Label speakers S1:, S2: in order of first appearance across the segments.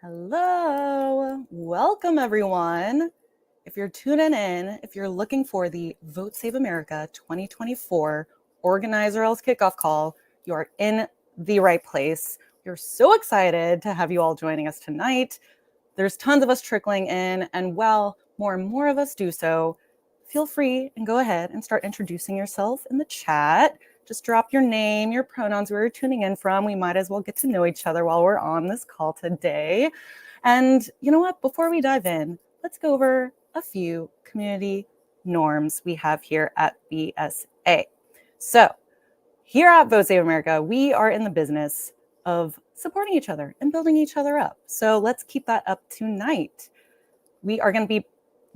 S1: Hello, welcome everyone. If you're tuning in, if you're looking for the Vote Save America 2024 Organizer Else Kickoff call, you are in the right place. We're so excited to have you all joining us tonight. There's tons of us trickling in, and while more and more of us do so, feel free and go ahead and start introducing yourself in the chat. Just drop your name, your pronouns, where you're tuning in from. We might as well get to know each other while we're on this call today. And you know what? Before we dive in, let's go over a few community norms we have here at VSA. So here at Vote Save America, we are in the business of supporting each other and building each other up. So let's keep that up tonight. We are going to be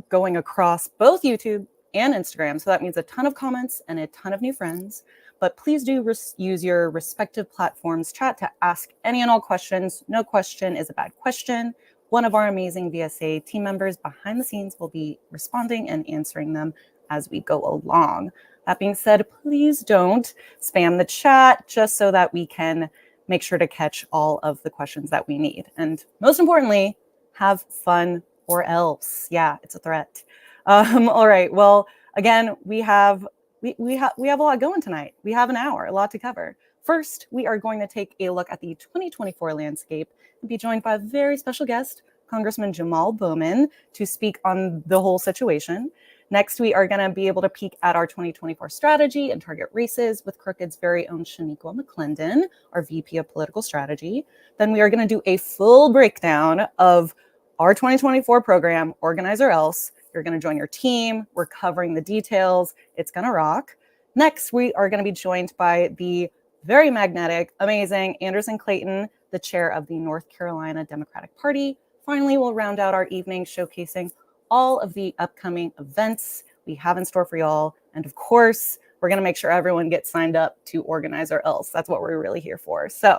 S1: going across both YouTube and Instagram. So that means a ton of comments and a ton of new friends. But please do use your respective platforms chat to ask any and all questions. No question is a bad question. One of our amazing VSA team members behind the scenes will be responding and answering them as we go along. That being said, please don't spam the chat just so that we can make sure to catch all of the questions that we need. And most importantly, have fun or else. Yeah, it's a threat. All right. Well, again, we have a lot going tonight. We have an hour, a lot to cover. First, we are going to take a look at the 2024 landscape and be joined by a very special guest, Congressman Jamaal Bowman, to speak on the whole situation. Next, we are going to be able to peek at our 2024 strategy and target races with Crooked's very own Shaniqua McClendon, our VP of Political Strategy. Then we are going to do a full breakdown of our 2024 program, Organize or Else. You're going to join your team. We're covering the details. It's going to rock. Next, we are going to be joined by the very magnetic, amazing Anderson Clayton, the chair of the North Carolina Democratic Party. Finally, we'll round out our evening showcasing all of the upcoming events we have in store for y'all. And of course, we're going to make sure everyone gets signed up to Organize or Else. That's what we're really here for. So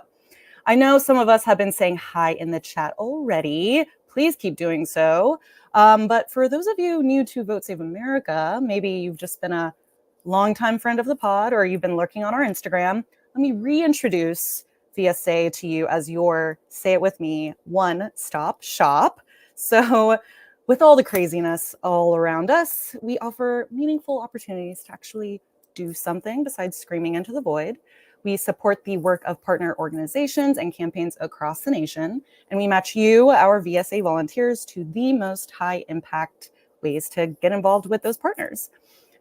S1: I know some of us have been saying hi in the chat already. Please keep doing so. But for those of you new to Vote Save America, maybe you've just been a longtime friend of the pod or you've been lurking on our Instagram, let me reintroduce VSA to you as your, say it with me, one-stop shop. So with all the craziness all around us, we offer meaningful opportunities to actually do something besides screaming into the void. We support the work of partner organizations and campaigns across the nation, and we match you, our VSA volunteers, to the most high impact ways to get involved with those partners.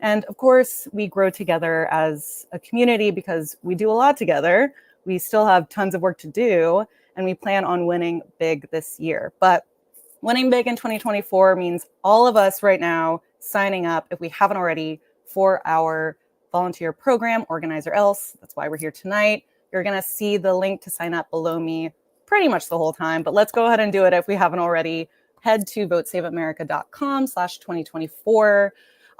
S1: And of course, we grow together as a community because we do a lot together. We still have tons of work to do, and we plan on winning big this year. But winning big in 2024 means all of us right now signing up, if we haven't already, for our volunteer program, Organize or Else. That's why we're here tonight. You're going to see the link to sign up below me pretty much the whole time, but let's go ahead and do it if we haven't already. Head to votesaveamerica.com/2024.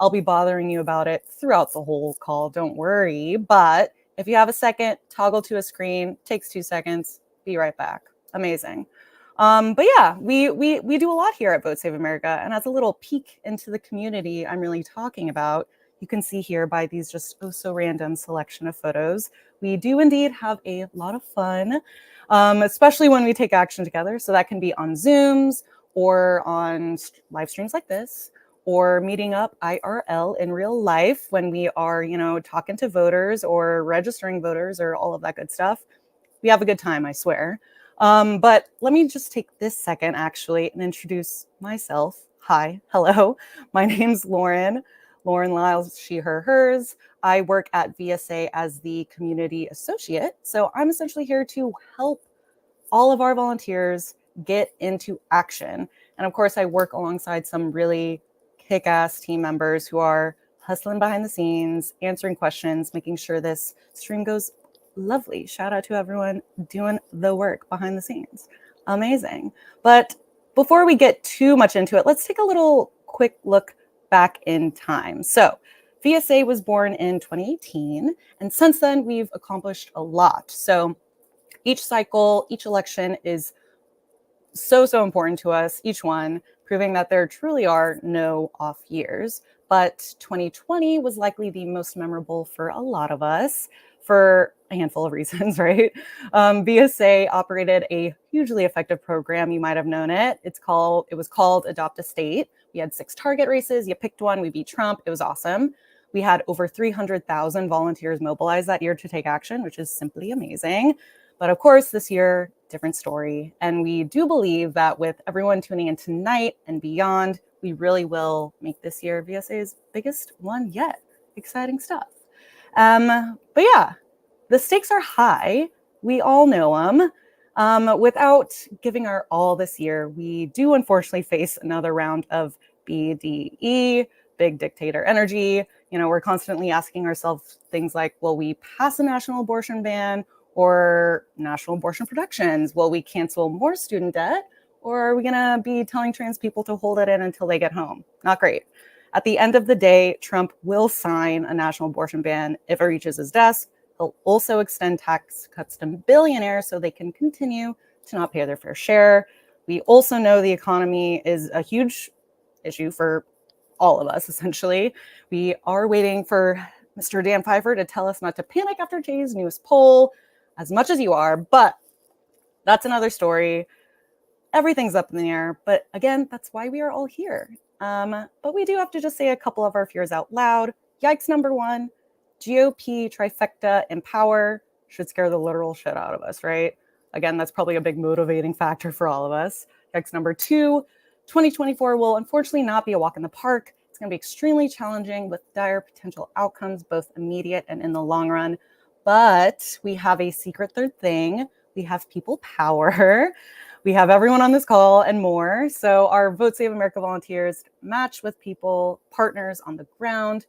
S1: I'll be bothering you about it throughout the whole call. Don't worry. But if you have a second, toggle to a screen. Takes 2 seconds. Be right back. Amazing. But yeah, we do a lot here at Vote Save America. And as a little peek into the community I'm really talking about, you can see here by these just so random selection of photos, we do indeed have a lot of fun, especially when we take action together. So that can be on Zooms or on live streams like this, or meeting up IRL in real life when we are, talking to voters or registering voters or all of that good stuff. We have a good time, I swear. But let me just take this second actually and introduce myself. Hi, hello, my name's Lauren Lyles, she, her, hers. I work at VSA as the community associate. So I'm essentially here to help all of our volunteers get into action. And of course, I work alongside some really kick-ass team members who are hustling behind the scenes, answering questions, making sure this stream goes lovely. Shout out to everyone doing the work behind the scenes. Amazing. But before we get too much into it, let's take a little quick look back in time. So VSA was born in 2018, and since then we've accomplished a lot. So each cycle, each election is so important to us, each one, proving that there truly are no off years. But 2020 was likely the most memorable for a lot of us for a handful of reasons, right? BSA operated a hugely effective program. You might have known it. It was called Adopt a State. We had 6 target races. You picked one. We beat Trump. It was awesome. We had over 300,000 volunteers mobilized that year to take action, which is simply amazing. But of course, this year, different story. And we do believe that with everyone tuning in tonight and beyond, we really will make this year VSA's biggest one yet. Exciting stuff. But yeah, the stakes are high. We all know them. Without giving our all this year, we do unfortunately face another round of BDE, big dictator energy. We're constantly asking ourselves things like, will we pass a national abortion ban or national abortion protections? Will we cancel more student debt? Or are we going to be telling trans people to hold it in until they get home? Not great. At the end of the day, Trump will sign a national abortion ban if it reaches his desk. He'll also extend tax cuts to billionaires so they can continue to not pay their fair share. We also know the economy is a huge issue for all of us, essentially. We are waiting for Mr. Dan Pfeiffer to tell us not to panic after today's newest poll, as much as you are, but that's another story. Everything's up in the air, but again, that's why we are all here. But we do have to just say a couple of our fears out loud. Yikes, number 1, GOP trifecta in power should scare the literal shit out of us, right? Again, that's probably a big motivating factor for all of us. Yikes, number 2, 2024 will unfortunately not be a walk in the park. It's going to be extremely challenging with dire potential outcomes, both immediate and in the long run. But we have a secret third thing. We have people power. We have everyone on this call and more. So our Vote Save America volunteers matched with people, partners on the ground,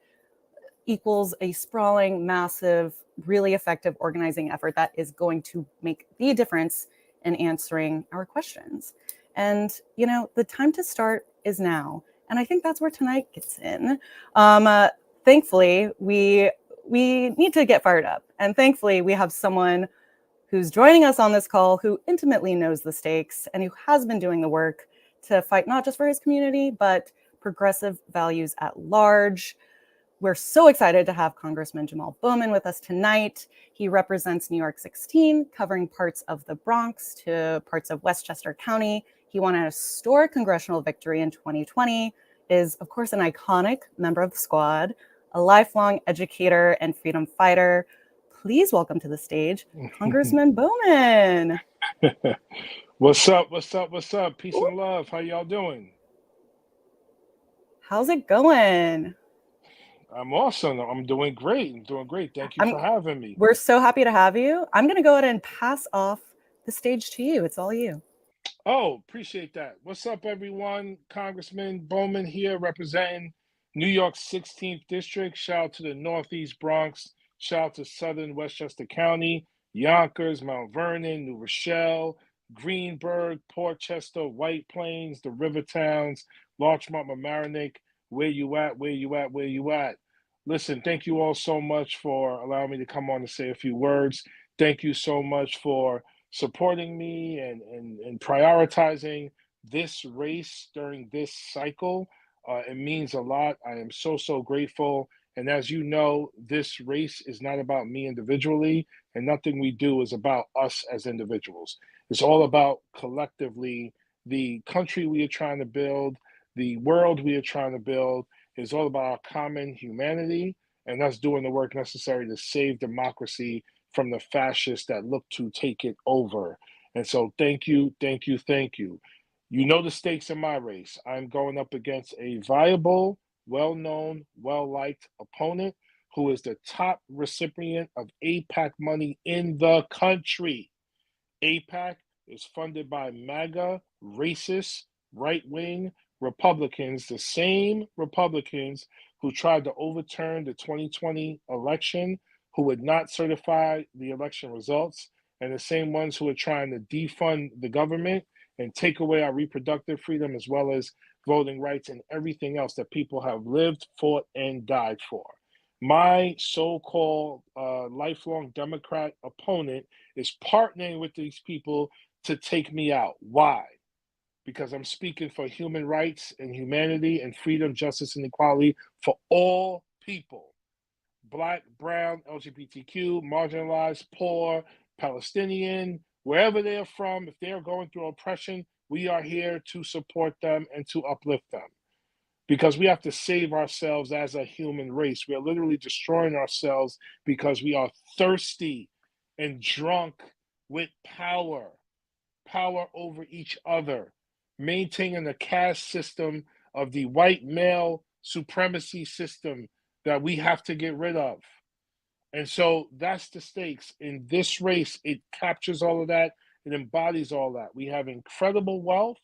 S1: equals a sprawling, massive, really effective organizing effort that is going to make the difference in answering our questions. And, the time to start is now. And I think that's where tonight gets in. Thankfully, we need to get fired up. And thankfully, we have someone who's joining us on this call who intimately knows the stakes and who has been doing the work to fight not just for his community, but progressive values at large. We're so excited to have Congressman Jamaal Bowman with us tonight. He represents New York 16, covering parts of the Bronx to parts of Westchester County. He won a historic congressional victory in 2020, is, of course, an iconic member of the squad, a lifelong educator and freedom fighter. Please welcome to the stage, Congressman Bowman.
S2: What's up? What's up? What's up? Peace and love. How y'all doing?
S1: How's it going?
S2: I'm awesome. I'm doing great. Thank you for having me.
S1: We're so happy to have you. I'm going to go ahead and pass off the stage to you. It's all you.
S2: Oh, appreciate that. What's up, everyone? Congressman Bowman here representing New York's 16th District. Shout out to the Northeast Bronx. Shout out to Southern Westchester County, Yonkers, Mount Vernon, New Rochelle, Greenburgh, Portchester, White Plains, the River Towns, Larchmont, Mamaroneck. Where you at? Where you at? Where you at? Listen, thank you all so much for allowing me to come on and say a few words. Thank you so much for supporting me and prioritizing this race during this cycle. It means a lot. I am so grateful. And as you know, this race is not about me individually, and nothing we do is about us as individuals. It's all about collectively the country we are trying to build, the world we are trying to build. Is all about our common humanity and us doing the work necessary to save democracy from the fascists that look to take it over. And so thank you, thank you, thank you. You know the stakes in my race. I'm going up against a viable, well-known, well-liked opponent who is the top recipient of APAC money in the country. APAC is funded by MAGA, racist, right-wing Republicans, the same Republicans who tried to overturn the 2020 election, who would not certify the election results, and the same ones who are trying to defund the government and take away our reproductive freedom as well as voting rights and everything else that people have lived, fought, and died for. My so-called lifelong Democrat opponent is partnering with these people to take me out. Why? Because I'm speaking for human rights and humanity and freedom, justice, and equality for all people. Black, brown, LGBTQ, marginalized, poor, Palestinian, wherever they are from, if they are going through oppression, we are here to support them and to uplift them. Because we have to save ourselves as a human race. We are literally destroying ourselves because we are thirsty and drunk with power over each other, maintaining the caste system of the white male supremacy system that we have to get rid of. And so that's the stakes. In this race, it captures all of that, it embodies all that. We have incredible wealth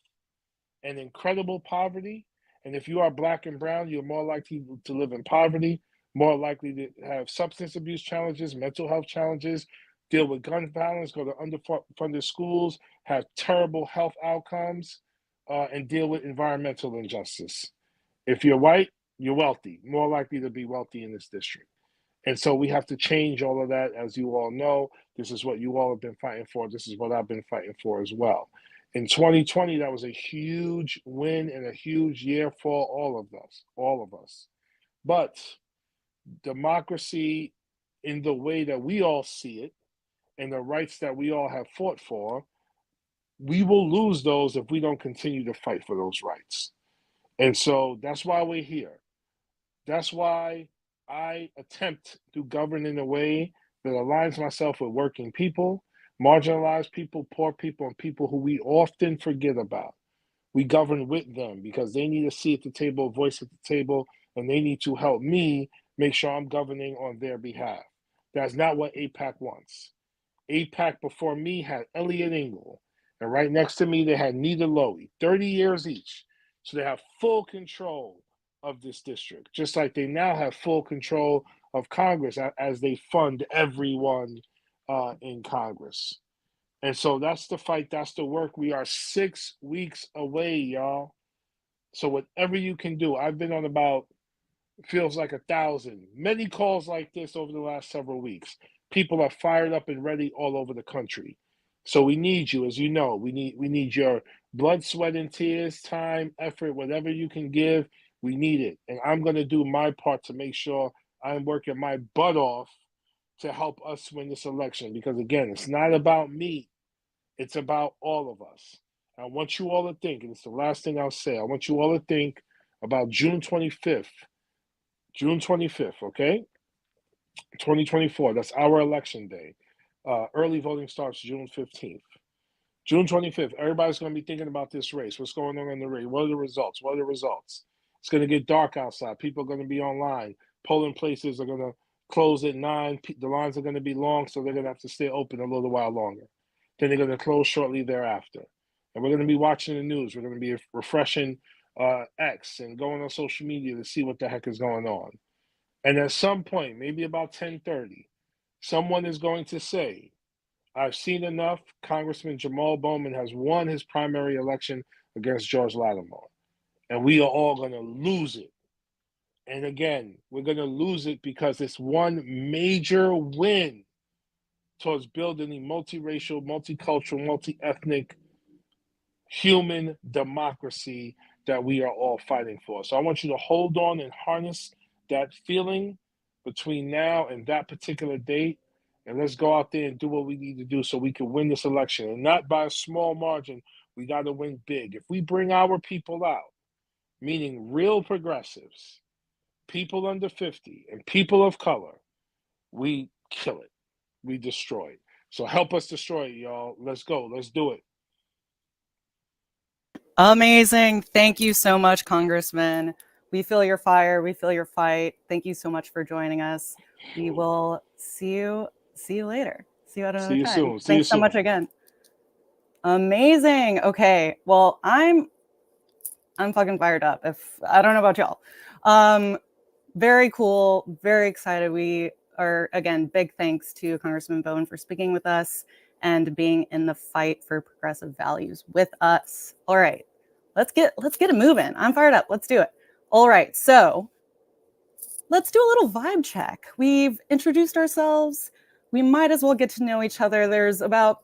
S2: and incredible poverty. And if you are Black and brown, you're more likely to live in poverty, more likely to have substance abuse challenges, mental health challenges, deal with gun violence, go to underfunded schools, have terrible health outcomes, and deal with environmental injustice. If you're white, you're wealthy, more likely to be wealthy in this district. And so we have to change all of that. As you all know, this is what you all have been fighting for. This is what I've been fighting for as well. In 2020, that was a huge win and a huge year for all of us. But democracy, in the way that we all see it, and the rights that we all have fought for, we will lose those if we don't continue to fight for those rights. And so that's why we're here. That's why I attempt to govern in a way that aligns myself with working people, marginalized people, poor people, and people who we often forget about. We govern with them because they need a seat at the table, a voice at the table, and they need to help me make sure I'm governing on their behalf. That's not what AIPAC wants. AIPAC before me had Elliot Engel, and right next to me they had Nita Lowy, 30 years each. So they have full control of this district, just like they now have full control of Congress as they fund everyone in Congress. And so that's the fight, that's the work. We are 6 weeks away, y'all. So whatever you can do, I've been on about, feels like 1,000, many calls like this over the last several weeks. People are fired up and ready all over the country. So we need you, as you know, we need your blood, sweat, and tears, time, effort, whatever you can give. We need it. And I'm going to do my part to make sure I'm working my butt off to help us win this election. Because again, it's not about me. It's about all of us. I want you all to think, and it's the last thing I'll say, I want you all to think about June 25th. June 25th, okay? 2024, that's our election day. Early voting starts June 15th. June 25th, everybody's going to be thinking about this race. What's going on in the race? What are the results? What are the results? It's going to get dark outside. People are going to be online. Polling places are going to close at 9. The lines are going to be long, so they're going to have to stay open a little while longer. Then they're going to close shortly thereafter. And we're going to be watching the news. We're going to be refreshing X and going on social media to see what the heck is going on. And at some point, maybe about 10:30, someone is going to say, I've seen enough. Congressman Jamaal Bowman has won his primary election against George Lattimore. And we are all going to lose it. And again, we're going to lose it because it's one major win towards building a multiracial, multicultural, multi-ethnic human democracy that we are all fighting for. So I want you to hold on and harness that feeling between now and that particular date. And let's go out there and do what we need to do so we can win this election. And not by a small margin. We got to win big. If we bring our people out, meaning real progressives, people under 50, and people of color, we kill it. We destroy it. So help us destroy it, y'all. Let's go. Let's do it.
S1: Amazing. Thank you so much, Congressman. We feel your fire. We feel your fight. Thank you so much for joining us. We will see you later. See you at another time.
S2: Soon.
S1: Thanks so much again. Amazing. Okay. Well, I'm fucking fired up. If I don't know about y'all. Very cool. Very excited. We are, again, big thanks to Congressman Bowman for speaking with us and being in the fight for progressive values with us. All right, let's get it moving. I'm fired up. Let's do it. All right, so let's do a little vibe check. We've introduced ourselves. We might as well get to know each other. There's about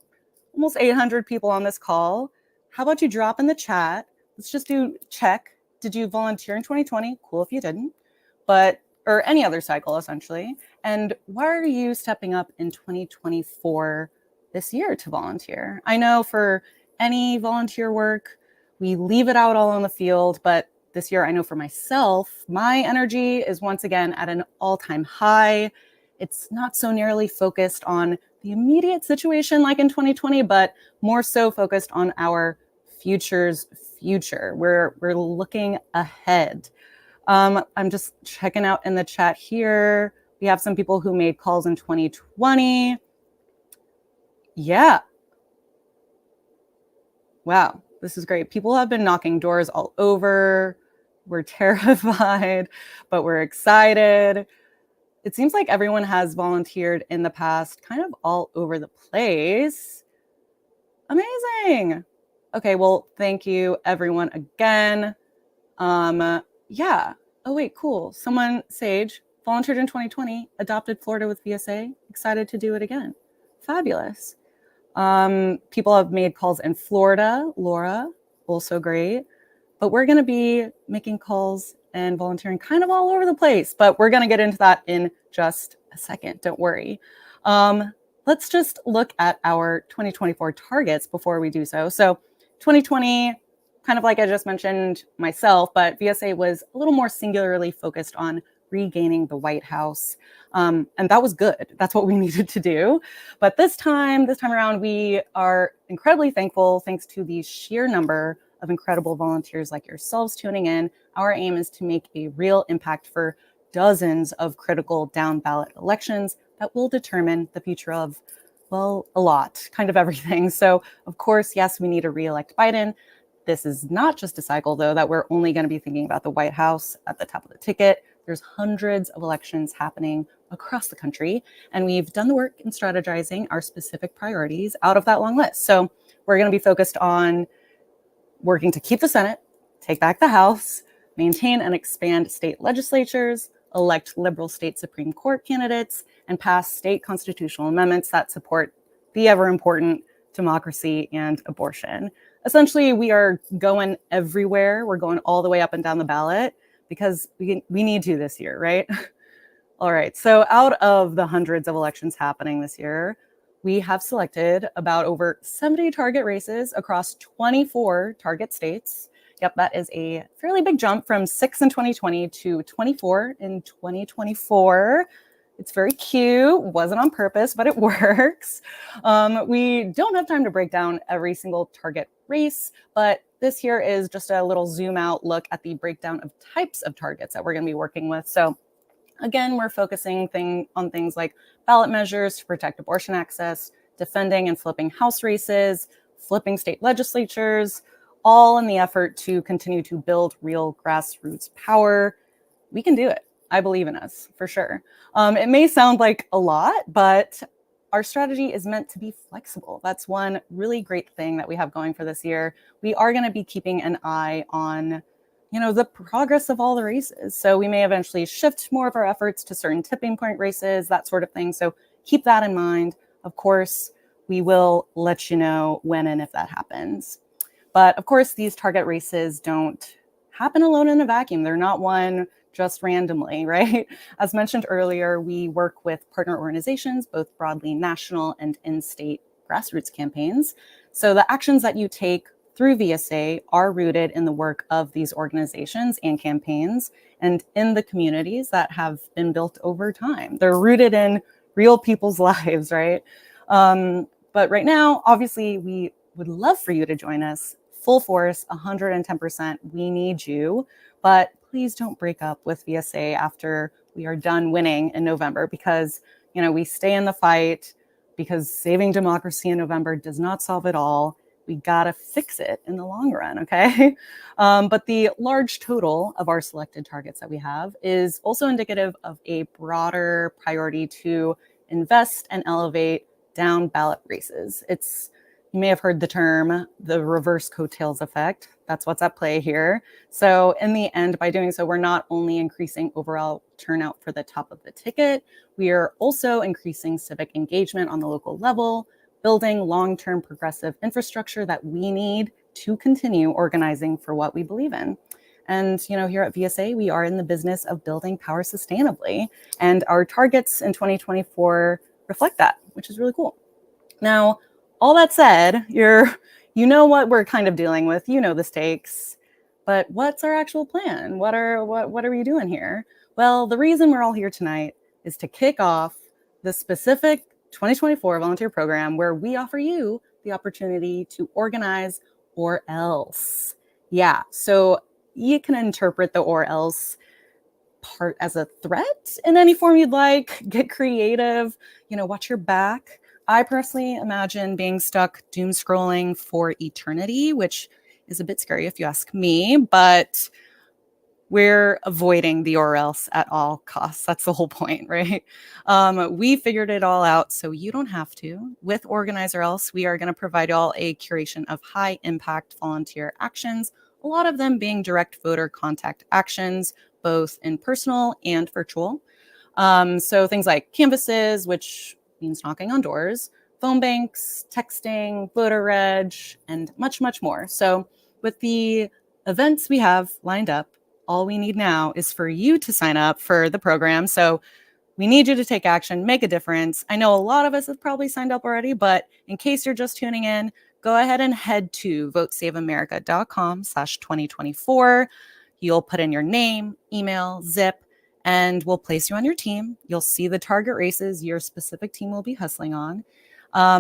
S1: almost 800 people on this call. How about you drop in the chat? Let's just do check. Did you volunteer in 2020? Cool if you didn't. But or any other cycle, essentially. And why are you stepping up in 2024 this year to volunteer? I know for any volunteer work, we leave it out all on the field, but this year, I know for myself, my energy is once again at an all-time high. It's not so nearly focused on the immediate situation like in 2020, but more so focused on our future's future. We're looking ahead. I'm just checking out in the chat here. We have some people who made calls in 2020. Yeah. Wow, this is great. People have been knocking doors all over. We're terrified, but we're excited. It seems like everyone has volunteered in the past, kind of all over the place. Amazing. Okay, well, thank you everyone again. Yeah. Oh, wait, cool. Someone, Sage, volunteered in 2020, adopted Florida with VSA, excited to do it again. Fabulous. People have made calls in Florida, Laura, also great. But we're going to be making calls and volunteering kind of all over the place, but we're going to get into that in just a second. Don't worry. Let's just look at our 2024 targets before we do so. So 2020, kind of like I just mentioned myself, but VSA was a little more singularly focused on regaining the White House. And that was good. That's what we needed to do. But this time around, we are incredibly thankful, thanks to the sheer number of incredible volunteers like yourselves tuning in. Our aim is to make a real impact for dozens of critical down ballot elections that will determine the future of, well, a lot, kind of everything. So, of course, yes, we need to re-elect Biden. This is not just a cycle, though, that we're only going to be thinking about the White House at the top of the ticket. There's hundreds of elections happening across the country, and we've done the work in strategizing our specific priorities out of that long list. So we're going to be focused on working to keep the Senate, take back the House, maintain and expand state legislatures, elect liberal state Supreme Court candidates, and pass state constitutional amendments that support the ever-important democracy and abortion. Essentially, we are going everywhere. We're going all the way up and down the ballot because we need to this year, right? All right, so out of the hundreds of elections happening this year, we have selected about over 70 target races across 24 target states. Yep, that is a fairly big jump from 6 in 2020 to 24 in 2024. It's very cute, wasn't on purpose, but it works. We don't have time to break down every single target race, but this here is just a little zoom out look at the breakdown of types of targets that we're gonna be working with. So again, we're focusing on things like ballot measures to protect abortion access, defending and flipping House races, flipping state legislatures, all in the effort to continue to build real grassroots power. We can do it. I believe in us, for sure. It may sound like a lot, but our strategy is meant to be flexible. That's one really great thing that we have going for this year. We are going to be keeping an eye on the progress of all the races. So we may eventually shift more of our efforts to certain tipping point races, that sort of thing. So keep that in mind. Of course, we will let you know when and if that happens. But of course, these target races don't happen alone in a vacuum. They're not won just randomly, right? As mentioned earlier, we work with partner organizations, both broadly national and in-state grassroots campaigns. So the actions that you take through VSA are rooted in the work of these organizations and campaigns and in the communities that have been built over time. They're rooted in real people's lives, right? But right now, obviously, we would love for you to join us full force, 110%. We need you, but please don't break up with VSA after we are done winning in November because, we stay in the fight because saving democracy in November does not solve it all. We gotta fix it in the long run, okay? But the large total of our selected targets that we have is also indicative of a broader priority to invest and elevate down ballot races. You may have heard the term, the reverse coattails effect. That's what's at play here. So in the end, by doing so, we're not only increasing overall turnout for the top of the ticket, we are also increasing civic engagement on the local level, building long-term progressive infrastructure that we need to continue organizing for what we believe in. And, here at VSA, we are in the business of building power sustainably. And our targets in 2024 reflect that, which is really cool. Now, all that said, you know what we're kind of dealing with, the stakes, but what's our actual plan? What are we doing here? Well, the reason we're all here tonight is to kick off the specific 2024 volunteer program where we offer you the opportunity to organize or else. Yeah, so you can interpret the or else part as a threat in any form you'd like. Get creative, watch your back. I personally imagine being stuck doom scrolling for eternity, which is a bit scary if you ask me, but we're avoiding the or else at all costs. That's the whole point, right? We figured it all out, so you don't have to. With Organize or Else, we are going to provide y'all a curation of high impact volunteer actions, a lot of them being direct voter contact actions, both in personal and virtual. So things like canvases, which means knocking on doors, phone banks, texting, voter reg, and much, much more. So with the events we have lined up, all we need now is for you to sign up for the program. So we need you to take action, make a difference. I know a lot of us have probably signed up already, but in case you're just tuning in, go ahead and head to votesaveamerica.com/2024. You'll put in your name, email, zip, and we'll place you on your team. You'll see the target races your specific team will be hustling on.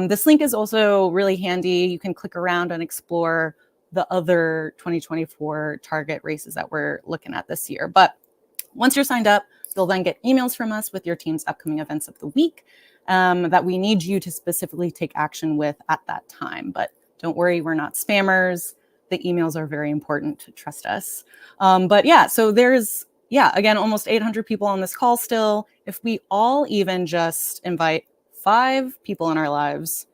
S1: This link is also really handy. You can click around and explore the other 2024 target races that we're looking at this year. But once you're signed up, you'll then get emails from us with your team's upcoming events of the week that we need you to specifically take action with at that time. But don't worry, we're not spammers. The emails are very important, trust us. But yeah, so there's, again, almost 800 people on this call still. If we all even just invite 5 people in our lives,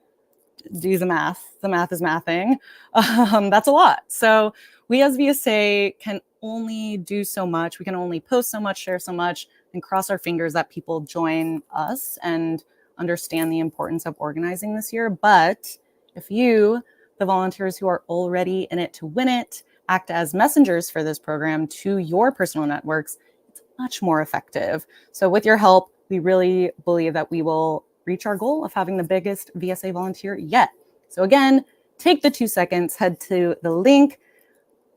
S1: do the math. The math is mathing. That's a lot. So we as VSA can only do so much. We can only post so much, share so much, and cross our fingers that people join us and understand the importance of organizing this year. But if you, the volunteers who are already in it to win it, act as messengers for this program to your personal networks, it's much more effective. So with your help, we really believe that we will reach our goal of having the biggest VSA volunteer yet. So again, take the 2 seconds, head to the link.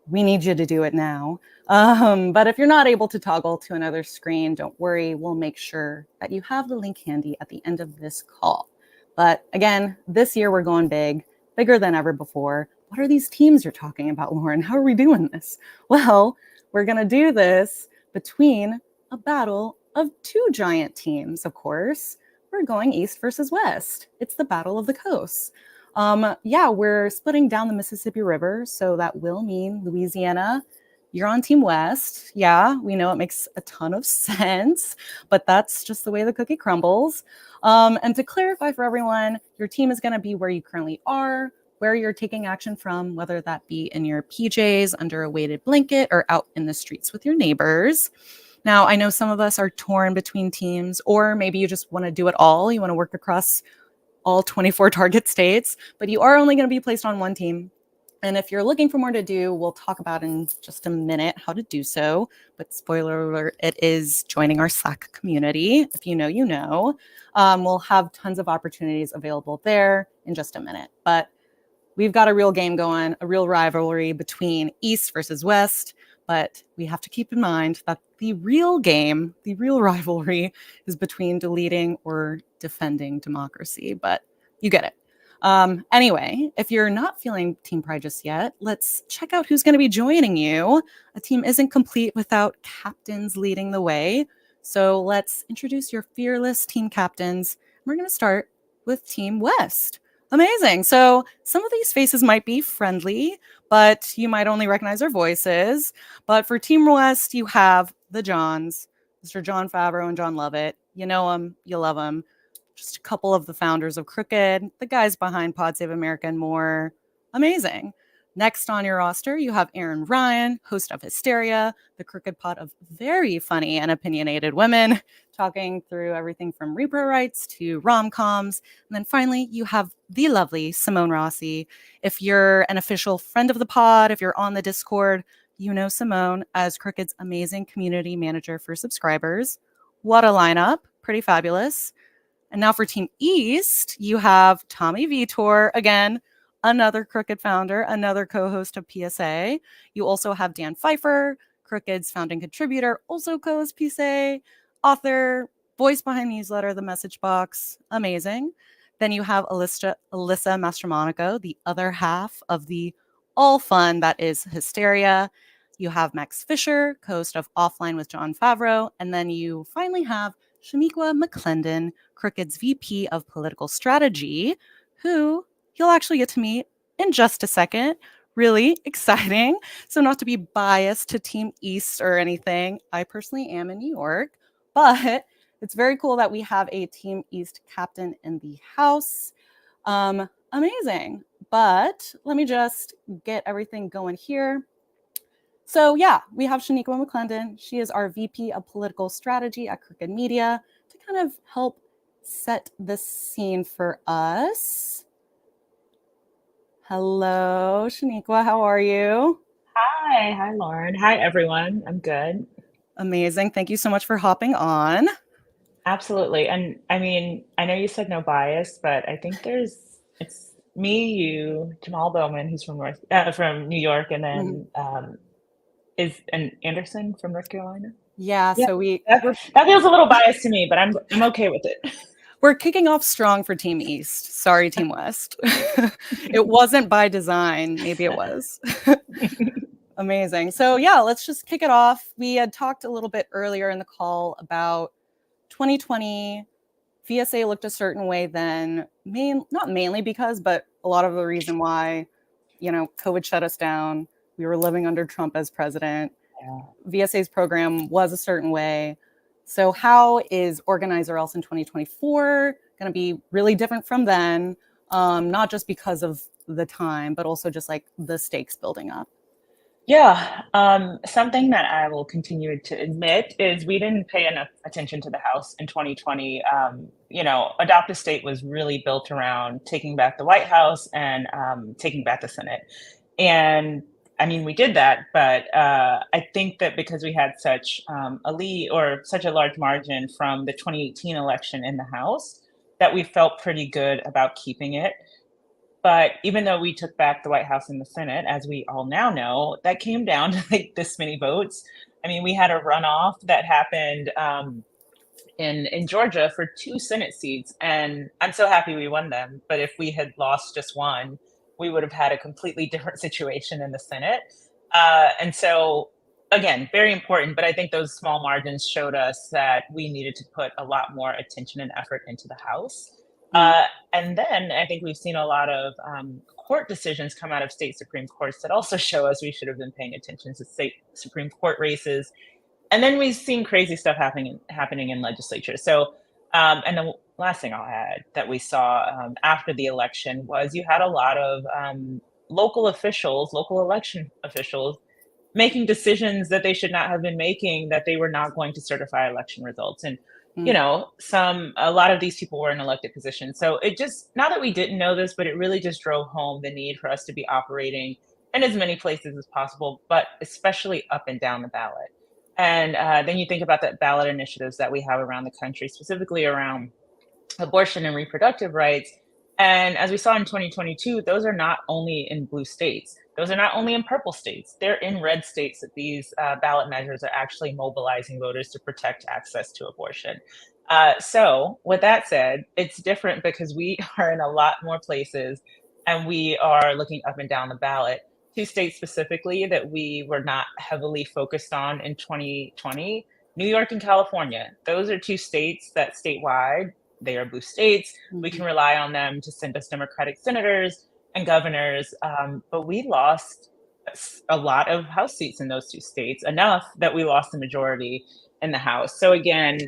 S1: We need you to do it now. But if you're not able to toggle to another screen, don't worry. We'll make sure that you have the link handy at the end of this call. But again, this year we're going big, bigger than ever before. What are these teams you're talking about, Lauren? How are we doing this? Well, we're going to do this between a battle of 2 giant teams, of course. We're going east versus west. It's the battle of the coasts. We're splitting down the Mississippi River, so that will mean Louisiana, you're on Team West. Yeah, we know it makes a ton of sense, but that's just the way the cookie crumbles. And to clarify for everyone, your team is going to be where you currently are, where you're taking action from, whether that be in your PJs, under a weighted blanket, or out in the streets with your neighbors. Now, I know some of us are torn between teams, or maybe you just want to do it all. You want to work across all 24 target states, but you are only going to be placed on one team. And if you're looking for more to do, we'll talk about in just a minute how to do so. But spoiler alert, it is joining our Slack community. If you know, you know. We'll have tons of opportunities available there in just a minute. But we've got a real game going, a real rivalry between East versus West. But we have to keep in mind that the real game, the real rivalry is between deleting or defending democracy. But you get it. Anyway, if you're not feeling Team Pride just yet, let's check out who's going to be joining you. A team isn't complete without captains leading the way. So let's introduce your fearless team captains. We're going to start with Team West. Amazing. So some of these faces might be friendly, but you might only recognize their voices. But for Team West, you have the Johns, Mr. John Favreau and John Lovett. You know them, you love them. Just a couple of the founders of Crooked, the guys behind Pod Save America and more. Amazing. Next on your roster, you have Aaron Ryan, host of Hysteria, the Crooked Pod of very funny and opinionated women, talking through everything from repro rights to rom-coms. And then finally, you have the lovely Simone Rossi. If you're an official friend of the pod, if you're on the Discord, you know Simone as Crooked's amazing community manager for subscribers. What a lineup. Pretty fabulous. And now for Team East, you have Tommy Vitor, again, another Crooked founder, another co-host of PSA. You also have Dan Pfeiffer, Crooked's founding contributor, also co-host PSA, author, voice behind newsletter, The Message Box, amazing. Then you have Alyssa Mastromonaco, the other half of the all fun that is Hysteria. You have Max Fisher, co-host of Offline with John Favreau. And then you finally have Shaniqua McClendon, Crooked's VP of Political Strategy, who you'll actually get to meet in just a second. Really exciting. So, not to be biased to Team East or anything, I personally am in New York, but it's very cool that we have a Team East captain in the house. Amazing. But let me just get everything going here. So yeah, we have Shaniqua McClendon. She is our VP of Political Strategy at Crooked Media to kind of help set the scene for us. Hello, Shaniqua. How are you?
S3: Hi, Lauren. Hi, everyone. I'm good.
S1: Amazing. Thank you so much for hopping on.
S3: Absolutely. And I mean, I know you said no bias, but I think it's me, you, Jamaal Bowman, who's from New York, and then is an Anderson from North Carolina.
S1: Yeah,
S3: Yeah,
S1: so
S3: that feels a little biased to me, but I'm okay with it.
S1: we're kicking off strong for Team East. Sorry, Team West. It wasn't by design. Maybe it was. Amazing. So yeah, let's just kick it off. We had talked a little bit earlier in the call about 2020. VSA looked a certain way then, not mainly because, but a lot of the reason why, COVID shut us down. We were living under Trump as president.
S3: Yeah.
S1: VSA's program was a certain way. So how is Organize or Else in 2024 going to be really different from then? Not just because of the time, but also just like the stakes building up.
S3: Yeah, something that I will continue to admit is we didn't pay enough attention to the House in 2020. Adopt a State was really built around taking back the White House and taking back the Senate. And I mean, we did that, but I think that because we had such a lead or such a large margin from the 2018 election in the House, that we felt pretty good about keeping it. But even though we took back the White House and the Senate, as we all now know, that came down to like this many votes. I mean, we had a runoff that happened in Georgia for 2 Senate seats, and I'm so happy we won them. But if we had lost just one, we would have had a completely different situation in the Senate. And so, again, very important. But I think those small margins showed us that we needed to put a lot more attention and effort into the House. And then I think we've seen a lot of court decisions come out of state Supreme Courts that also show us we should have been paying attention to state Supreme Court races. And then we've seen crazy stuff happening in legislature. So, and the last thing I'll add that we saw after the election was you had a lot of local election officials making decisions that they should not have been making, that they were not going to certify election results. And a lot of these people were in elected positions. So it just, not that we didn't know this, but it really just drove home the need for us to be operating in as many places as possible, but especially up and down the ballot. And then you think about the ballot initiatives that we have around the country, specifically around abortion and reproductive rights. And as we saw in 2022, those are not only in blue states. Those are not only in purple states. They're in red states that these ballot measures are actually mobilizing voters to protect access to abortion. So with that said, it's different because we are in a lot more places and we are looking up and down the ballot. 2 states specifically that we were not heavily focused on in 2020, New York and California. Those are 2 states that statewide, they are blue states. We can rely on them to send us Democratic senators and governors, but we lost a lot of House seats in those 2 states, enough that we lost the majority in the House. So again,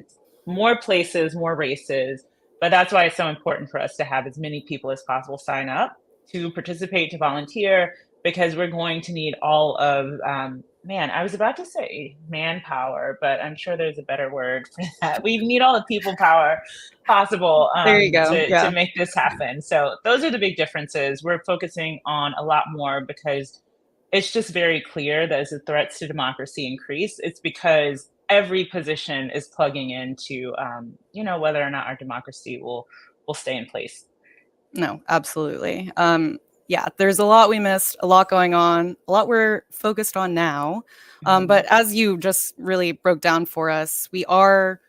S3: more places, more races, but that's why it's so important for us to have as many people as possible sign up to participate, to volunteer, because we're going to need all of, I was about to say manpower, but I'm sure there's a better word for that. We need all the people power possible
S1: There you go.
S3: to make this happen. So those are the big differences. We're focusing on a lot more because it's just very clear that as the threats to democracy increase, it's because every position is plugging into, whether or not our democracy will stay in place.
S1: No, absolutely. Yeah, there's a lot we missed, a lot going on, a lot we're focused on now. But as you just really broke down for us, we are,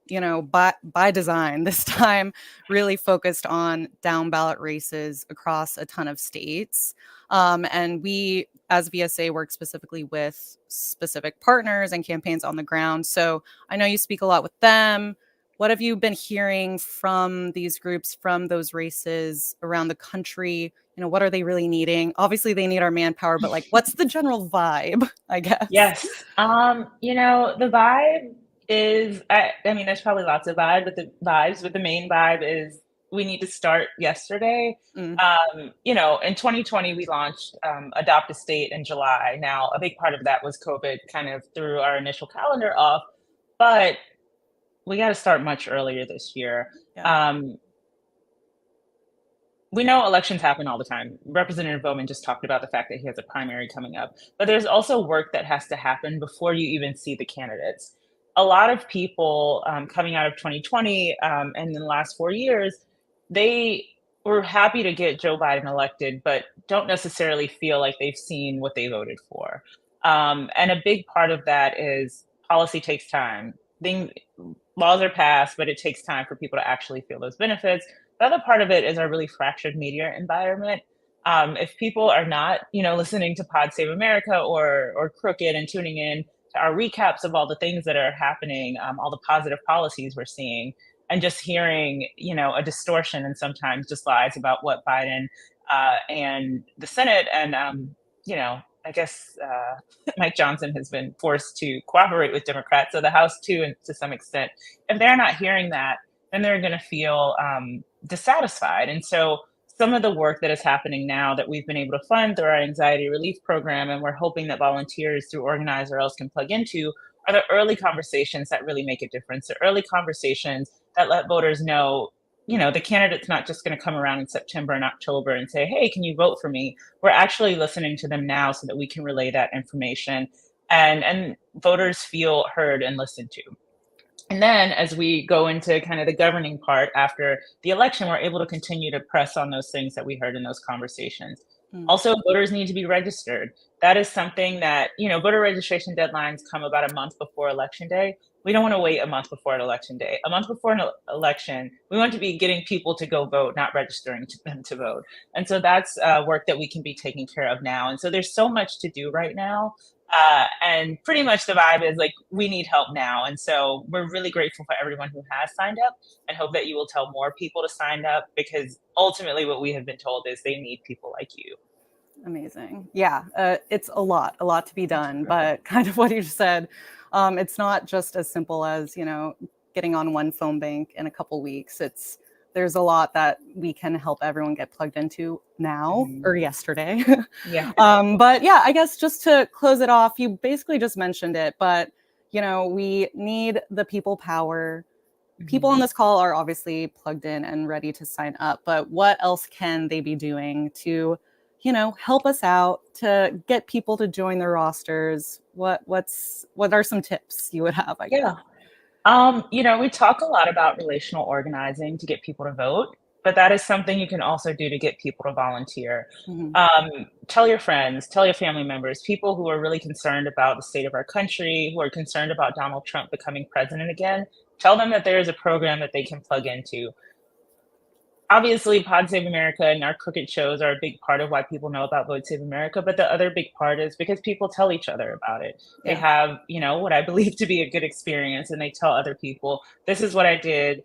S1: by design this time, really focused on down ballot races across a ton of states. And we, as VSA, work specifically with specific partners and campaigns on the ground. So I know you speak a lot with them. What have you been hearing from these groups, from those races around the country? What are they really needing? Obviously, they need our manpower, but like, what's the general vibe, I guess?
S3: Yes. The vibe is, I mean, there's probably lots of vibes, but the main vibe is we need to start yesterday.
S1: Mm.
S3: In 2020, we launched Adopt a State in July. Now, a big part of that was COVID kind of threw our initial calendar off, but we got to start much earlier this year.
S1: Yeah.
S3: We know elections happen all the time. Representative Bowman just talked about the fact that he has a primary coming up, but there's also work that has to happen before you even see the candidates. A lot of people coming out of 2020 and in the last 4 years, they were happy to get Joe Biden elected, but don't necessarily feel like they've seen what they voted for. And a big part of that is policy takes time. Laws are passed, but it takes time for people to actually feel those benefits. The other part of it is our really fractured media environment. If people are not, listening to Pod Save America or Crooked and tuning in to our recaps of all the things that are happening, all the positive policies we're seeing, and just hearing, a distortion and sometimes just lies about what Biden and the Senate and, I guess Mike Johnson has been forced to cooperate with Democrats, so the House too, and to some extent. If they're not hearing that, then they're going to feel dissatisfied. And so some of the work that is happening now that we've been able to fund through our anxiety relief program, and we're hoping that volunteers through Organize or Else can plug into, are the early conversations that really make a difference, the early conversations that let voters know, the candidate's not just going to come around in September and October and say, hey, can you vote for me? We're actually listening to them now so that we can relay that information and voters feel heard and listened to. And then as we go into kind of the governing part after the election, we're able to continue to press on those things that we heard in those conversations. Also, voters need to be registered. That is something that, voter registration deadlines come about a month before Election Day. We don't want to wait a month before an election day. A month before an election, we want to be getting people to go vote, not registering them to vote. And so that's work that we can be taking care of now. And so there's so much to do right now. And pretty much the vibe is like, we need help now. And so we're really grateful for everyone who has signed up and hope that you will tell more people to sign up, because ultimately what we have been told is they need people like you.
S1: Amazing. Yeah, it's a lot to be done, but kind of what you just said, it's not just as simple as, getting on one phone bank in a couple weeks. There's a lot that we can help everyone get plugged into now or yesterday.
S3: Yeah.
S1: But yeah, I guess just to close it off, you basically just mentioned it, but we need the people power. People on this call are obviously plugged in and ready to sign up, but what else can they be doing to help us out, to get people to join their rosters? What are some tips you would have, I guess?
S3: We talk a lot about relational organizing to get people to vote, but that is something you can also do to get people to volunteer. Tell your friends, tell your family members, people who are really concerned about the state of our country, who are concerned about Donald Trump becoming president again, tell them that there is a program that they can plug into. Obviously, Pod Save America and our Crooked shows are a big part of why people know about Vote Save America, but the other big part is because people tell each other about it. They have, what I believe to be a good experience, and they tell other people, this is what I did.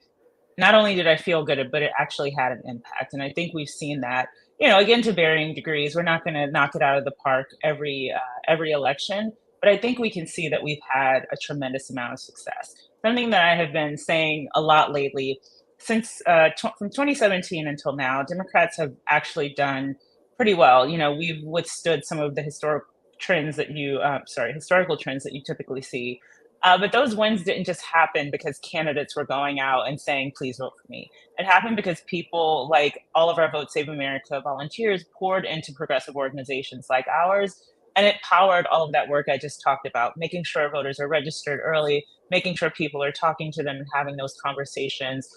S3: Not only did I feel good, but it actually had an impact. And I think we've seen that, again, to varying degrees. We're not going to knock it out of the park every election, but I think we can see that we've had a tremendous amount of success. Something that I have been saying a lot lately, since from 2017 until now, Democrats have actually done pretty well. We've withstood some of the historical trends that you typically see. But those wins didn't just happen because candidates were going out and saying, please vote for me. It happened because people, like all of our Vote Save America volunteers, poured into progressive organizations like ours. And it powered all of that work I just talked about, making sure voters are registered early, making sure people are talking to them and having those conversations,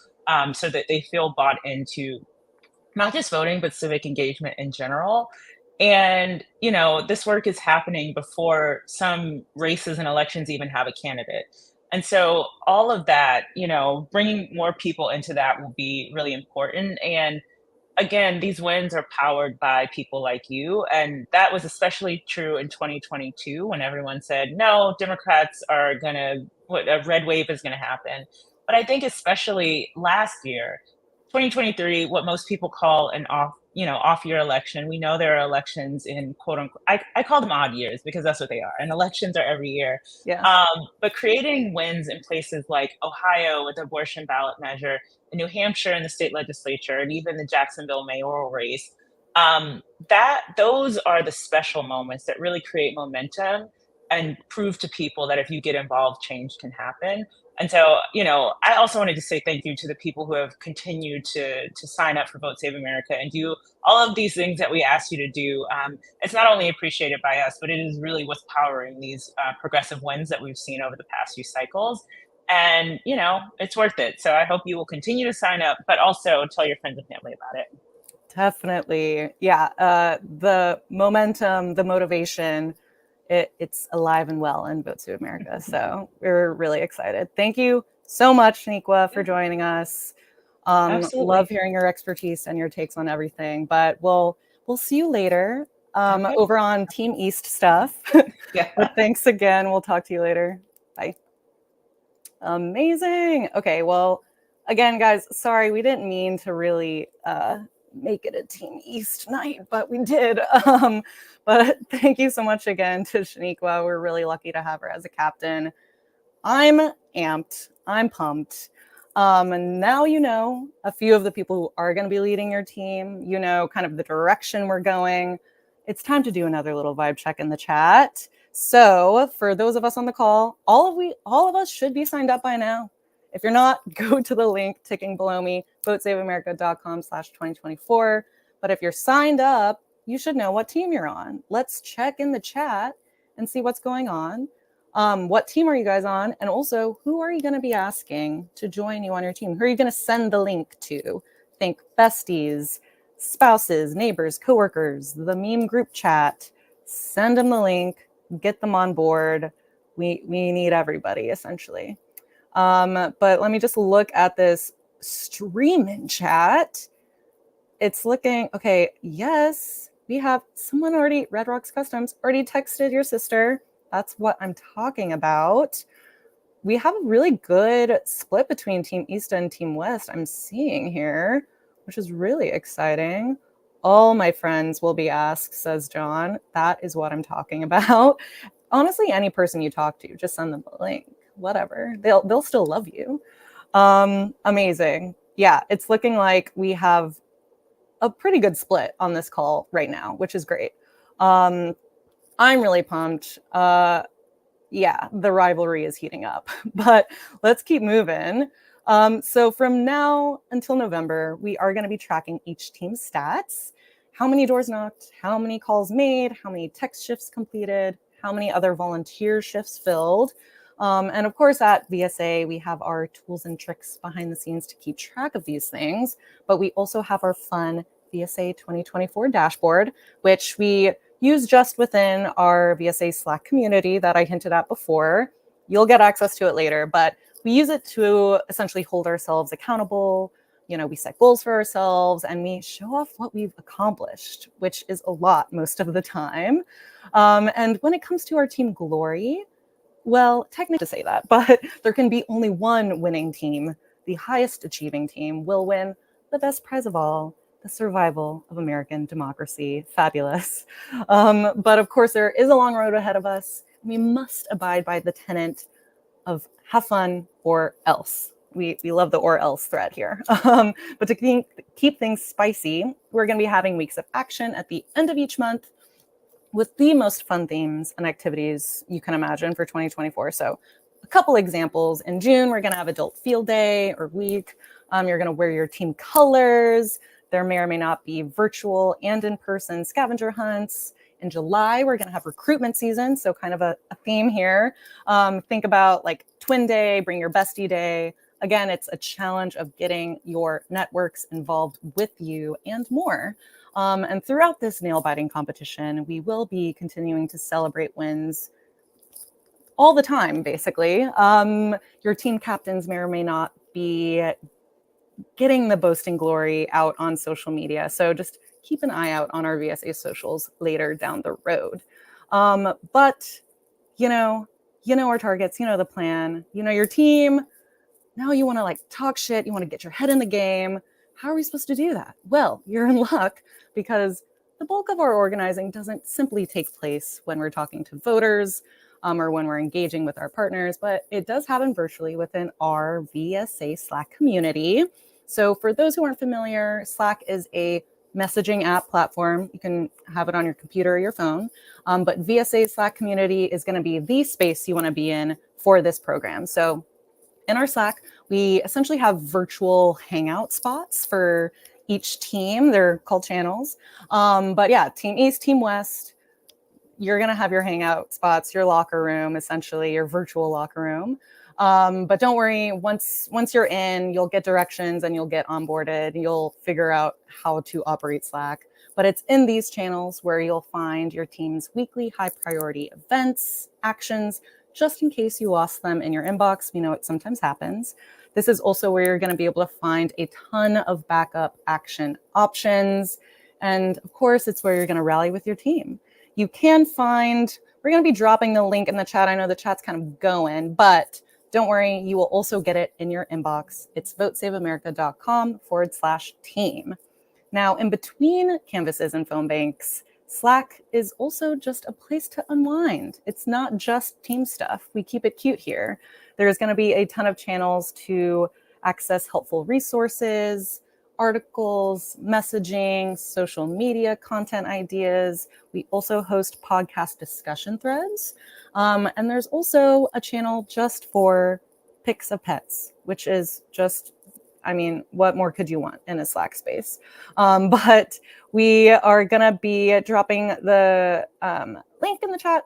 S3: so that they feel bought into not just voting, but civic engagement in general. And, this work is happening before some races and elections even have a candidate. And so all of that, bringing more people into that will be really important. And again, these wins are powered by people like you. And that was especially true in 2022 when everyone said, no, Democrats are going to, what a red wave is going to happen. But I think especially last year, 2023, what most people call an off year election. We know there are elections in quote unquote, I call them odd years because that's what they are. And elections are every year.
S1: Yeah.
S3: But creating wins in places like Ohio with the abortion ballot measure, in New Hampshire in the state legislature, and even the Jacksonville mayoral race, those are the special moments that really create momentum and prove to people that if you get involved, change can happen. And so, I also wanted to say thank you to the people who have continued to sign up for Vote Save America and do all of these things that we asked you to do. It's not only appreciated by us, but it is really what's powering these progressive wins that we've seen over the past few cycles. And, it's worth it. So I hope you will continue to sign up, but also tell your friends and family about it.
S1: Definitely. Yeah. The momentum, the motivation, it's alive and well in Vote Save America. So we're really excited. Thank you so much, Shaniqua, for joining us.
S3: Absolutely.
S1: Love hearing your expertise and your takes on everything, but we'll see you later
S3: Okay.
S1: over on Team East stuff.
S3: Yeah.
S1: But thanks again. We'll talk to you later. Bye. Amazing. Okay, well, again, guys, sorry, we didn't mean to really make it a Team East night, but we did. But thank you so much again to Shaniqua. We're really lucky to have her as a captain. I'm amped. I'm pumped. And now you know a few of the people who are going to be leading your team. You know kind of the direction we're going. It's time to do another little vibe check in the chat. So for those of us on the call, all of us should be signed up by now. If you're not, go to the link ticking below me, votesaveamerica.com/2024. But if you're signed up, you should know what team you're on. Let's check in the chat and see what's going on. What team are you guys on? And also, who are you going to be asking to join you on your team? Who are you going to send the link to? Think besties, spouses, neighbors, coworkers, the meme group chat. Send them the link. Get them on board. We need everybody, essentially. But let me just look at this streaming chat. It's looking, okay, yes, we have someone already, Red Rocks Customs, already texted your sister. That's what I'm talking about. We have a really good split between Team East and Team West I'm seeing here, which is really exciting. All my friends will be asked, says John. That is what I'm talking about. Honestly, any person you talk to, just send them a link, whatever. They'll still love you. Amazing. Yeah, it's looking like we have a pretty good split on this call right now, which is great. I'm really pumped. Yeah, the rivalry is heating up, but let's keep moving. So from now until November, we are going to be tracking each team's stats. How many doors knocked, how many calls made, how many text shifts completed, how many other volunteer shifts filled. And of course, at VSA, we have our tools and tricks behind the scenes to keep track of these things, but we also have our fun VSA 2024 dashboard, which we use just within our VSA Slack community that I hinted at before. You'll get access to it later, but we use it to essentially hold ourselves accountable. We set goals for ourselves and we show off what we've accomplished, which is a lot most of the time. And when it comes to our team glory, well, technically to say that, but there can be only one winning team. The highest achieving team will win the best prize of all, the survival of American democracy. Fabulous. But of course, there is a long road ahead of us. We must abide by the tenet of have fun or else. We love the or else thread here. But to keep things spicy, we're going to be having weeks of action at the end of each month with the most fun themes and activities you can imagine for 2024. So a couple examples. In June, we're going to have Adult Field Day or Week. You're going to wear your team colors. There may or may not be virtual and in-person scavenger hunts. In July, we're going to have recruitment season. So kind of a theme here. Think about like Twin Day, Bring Your Bestie Day. Again, it's a challenge of getting your networks involved with you and more. And throughout this nail-biting competition, we will be continuing to celebrate wins all the time, basically. Your team captains may or may not be getting the boasting glory out on social media. So just keep an eye out on our VSA socials later down the road. But, you know our targets, you know the plan, you know your team. Now you want to like talk shit. You want to get your head in the game. How are we supposed to do that? Well, you're in luck because the bulk of our organizing doesn't simply take place when we're talking to voters or when we're engaging with our partners, but it does happen virtually within our VSA Slack community. So for those who aren't familiar, Slack is a messaging app platform. You can have it on your computer or your phone, but VSA Slack community is going to be the space you want to be in for this program. So in our Slack, we essentially have virtual hangout spots for each team. They're called channels. But yeah, Team East, Team West, you're going to have your hangout spots, your locker room, essentially your virtual locker room. But don't worry, once you're in, you'll get directions and you'll get onboarded. You'll figure out how to operate Slack. But it's in these channels where you'll find your team's weekly high priority events, actions, just in case you lost them in your inbox. We know it sometimes happens. This is also where you're going to be able to find a ton of backup action options. And of course, it's where you're going to rally with your team. You can find, we're going to be dropping the link in the chat. I know the chat's kind of going, but don't worry, you will also get it in your inbox. It's votesaveamerica.com/team. Now, in between canvases and phone banks, Slack is also just a place to unwind. It's not just team stuff. We keep it cute here. There's going to be a ton of channels to access helpful resources, articles, messaging, social media content ideas. We also host podcast discussion threads. And there's also a channel just for pics of pets, which is just, I mean, what more could you want in a Slack space? But we are going to be dropping the link in the chat.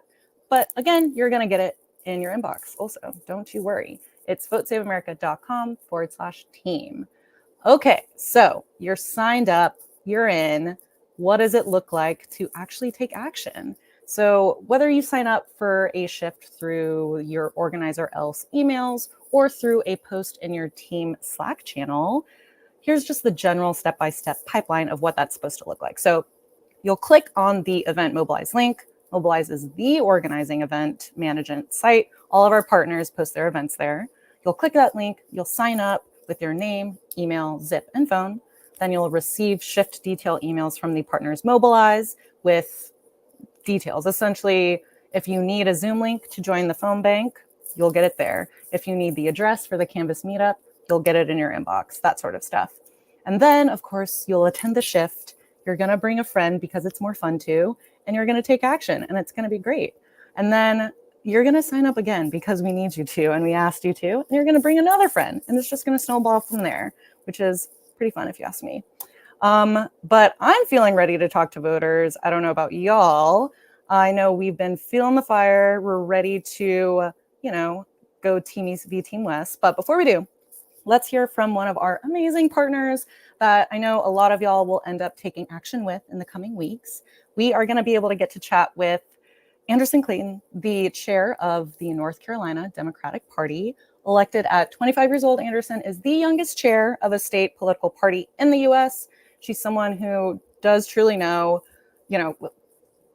S1: But again, you're going to get it in your inbox also. Don't you worry. It's votesaveamerica.com/team. Okay, so you're signed up, you're in. What does it look like to actually take action? So whether you sign up for a shift through your organizer else emails or through a post in your team Slack channel, here's just the general step-by-step pipeline of what that's supposed to look like. So you'll click on the event Mobilize link. Mobilize is the organizing event management site. All of our partners post their events there. You'll click that link, you'll sign up with your name, email, zip, and phone. Then you'll receive shift detail emails from the partners Mobilize with details. Essentially, if you need a Zoom link to join the phone bank, you'll get it there. If you need the address for the Canvas meetup, you'll get it in your inbox, that sort of stuff. And then, of course, you'll attend the shift. You're going to bring a friend because it's more fun too, and you're going to take action, and it's going to be great. And then you're going to sign up again because we need you to, and we asked you to, and you're going to bring another friend, and it's just going to snowball from there, which is pretty fun if you ask me. But I'm feeling ready to talk to voters. I don't know about y'all. I know we've been feeling the fire. We're ready to, go Team East v Team West. But before we do, let's hear from one of our amazing partners that I know a lot of y'all will end up taking action with in the coming weeks. We are going to be able to get to chat with Anderson Clayton, the chair of the North Carolina Democratic Party. Elected at 25 years old, Anderson is the youngest chair of a state political party in the U.S. She's someone who does truly know,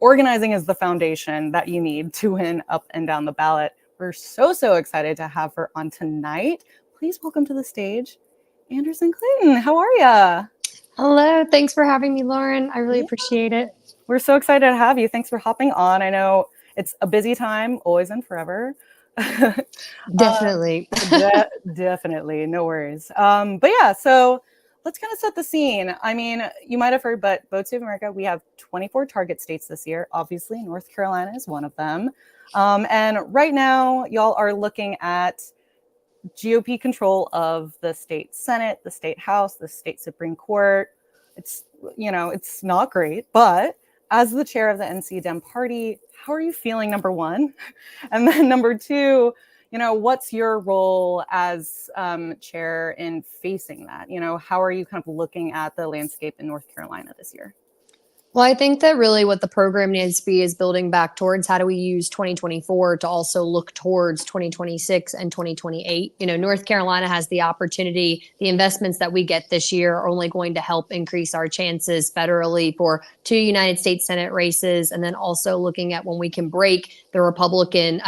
S1: organizing is the foundation that you need to win up and down the ballot. We're so excited to have her on tonight. Please welcome to the stage, Anderson Clayton. How are you?
S4: Hello. Thanks for having me, Lauren. I really appreciate it.
S1: We're so excited to have you. Thanks for hopping on. I know it's a busy time, always and forever.
S4: Definitely.
S1: Definitely. No worries. But yeah, so let's kind of set the scene. I mean, you might have heard, but Vote Save America, we have 24 target states this year. Obviously, North Carolina is one of them. And right now, y'all are looking at GOP control of the state Senate, the state House, the state Supreme Court. It's not great, but as the chair of the NC Dem Party, how are you feeling, number one? And then number two, what's your role as chair in facing that? How are you kind of looking at the landscape in North Carolina this year?
S4: Well, I think that really what the program needs to be is building back towards how do we use 2024 to also look towards 2026 and 2028. North Carolina has the opportunity. The investments that we get this year are only going to help increase our chances federally for 2 United States Senate races, and then also looking at when we can break the Republican,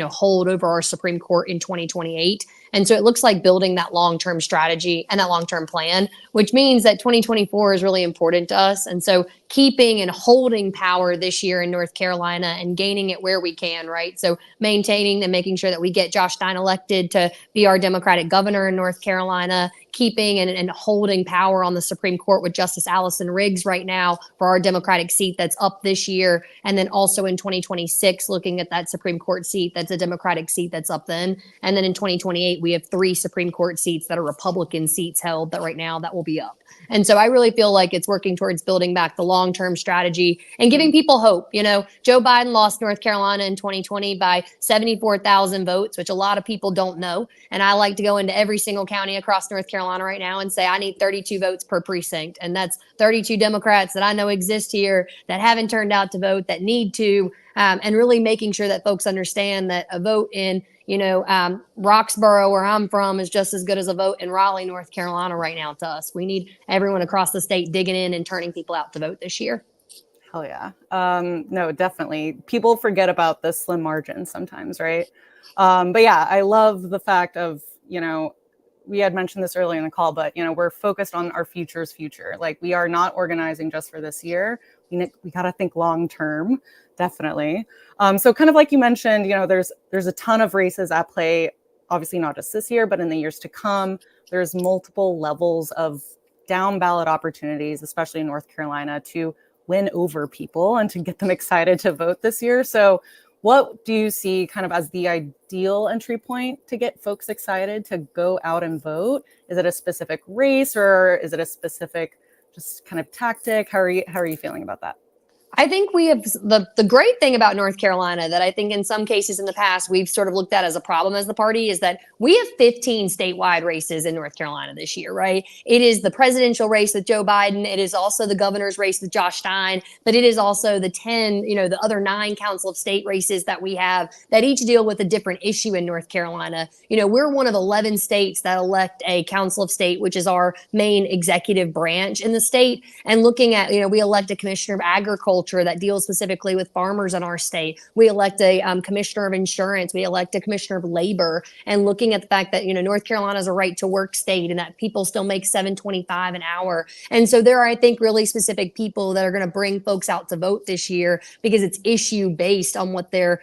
S4: hold over our Supreme Court in 2028. And so it looks like building that long-term strategy and that long-term plan, which means that 2024 is really important to us. And so keeping and holding power this year in North Carolina and gaining it where we can, right? So maintaining and making sure that we get Josh Stein elected to be our Democratic governor in North Carolina, keeping and holding power on the Supreme Court with Justice Allison Riggs right now for our Democratic seat that's up this year. And then also in 2026, looking at that Supreme Court seat that's a Democratic seat that's up then. And then in 2028, we have 3 Supreme Court seats that are Republican seats held that right now that will be up. And so I really feel like it's working towards building back the long-term strategy and giving people hope. Joe Biden lost North Carolina in 2020 by 74,000 votes, which a lot of people don't know. And I like to go into every single county across North Carolina right now and say, I need 32 votes per precinct. And that's 32 Democrats that I know exist here that haven't turned out to vote, that need to, and really making sure that folks understand that a vote in Roxborough, where I'm from, is just as good as a vote in Raleigh, North Carolina right now to us. We need everyone across the state digging in and turning people out to vote this year.
S1: Hell yeah. No, definitely. People forget about the slim margins sometimes, right? But yeah, I love the fact of, we had mentioned this earlier in the call, but, we're focused on our future's future. Like, we are not organizing just for this year. We got to think long term, definitely. So kind of like you mentioned, there's a ton of races at play, obviously not just this year, but in the years to come. There's multiple levels of down ballot opportunities, especially in North Carolina, to win over people and to get them excited to vote this year. So what do you see kind of as the ideal entry point to get folks excited to go out and vote? Is it a specific race, or is it a specific just kind of tactic? How are you feeling about that?
S4: I think we have the great thing about North Carolina that I think in some cases in the past we've sort of looked at as a problem as the party is that we have 15 statewide races in North Carolina this year, right? It is the presidential race with Joe Biden. It is also the governor's race with Josh Stein, but it is also the the other 9 council of state races that we have that each deal with a different issue in North Carolina. We're one of 11 states that elect a council of state, which is our main executive branch in the state. And looking at, we elect a commissioner of agriculture that deals specifically with farmers in our state. We elect a commissioner of insurance. We elect a commissioner of labor. And looking at the fact that, North Carolina is a right to work state and that people still make $7.25 an hour. And so there are, I think, really specific people that are going to bring folks out to vote this year because it's issue based on what they're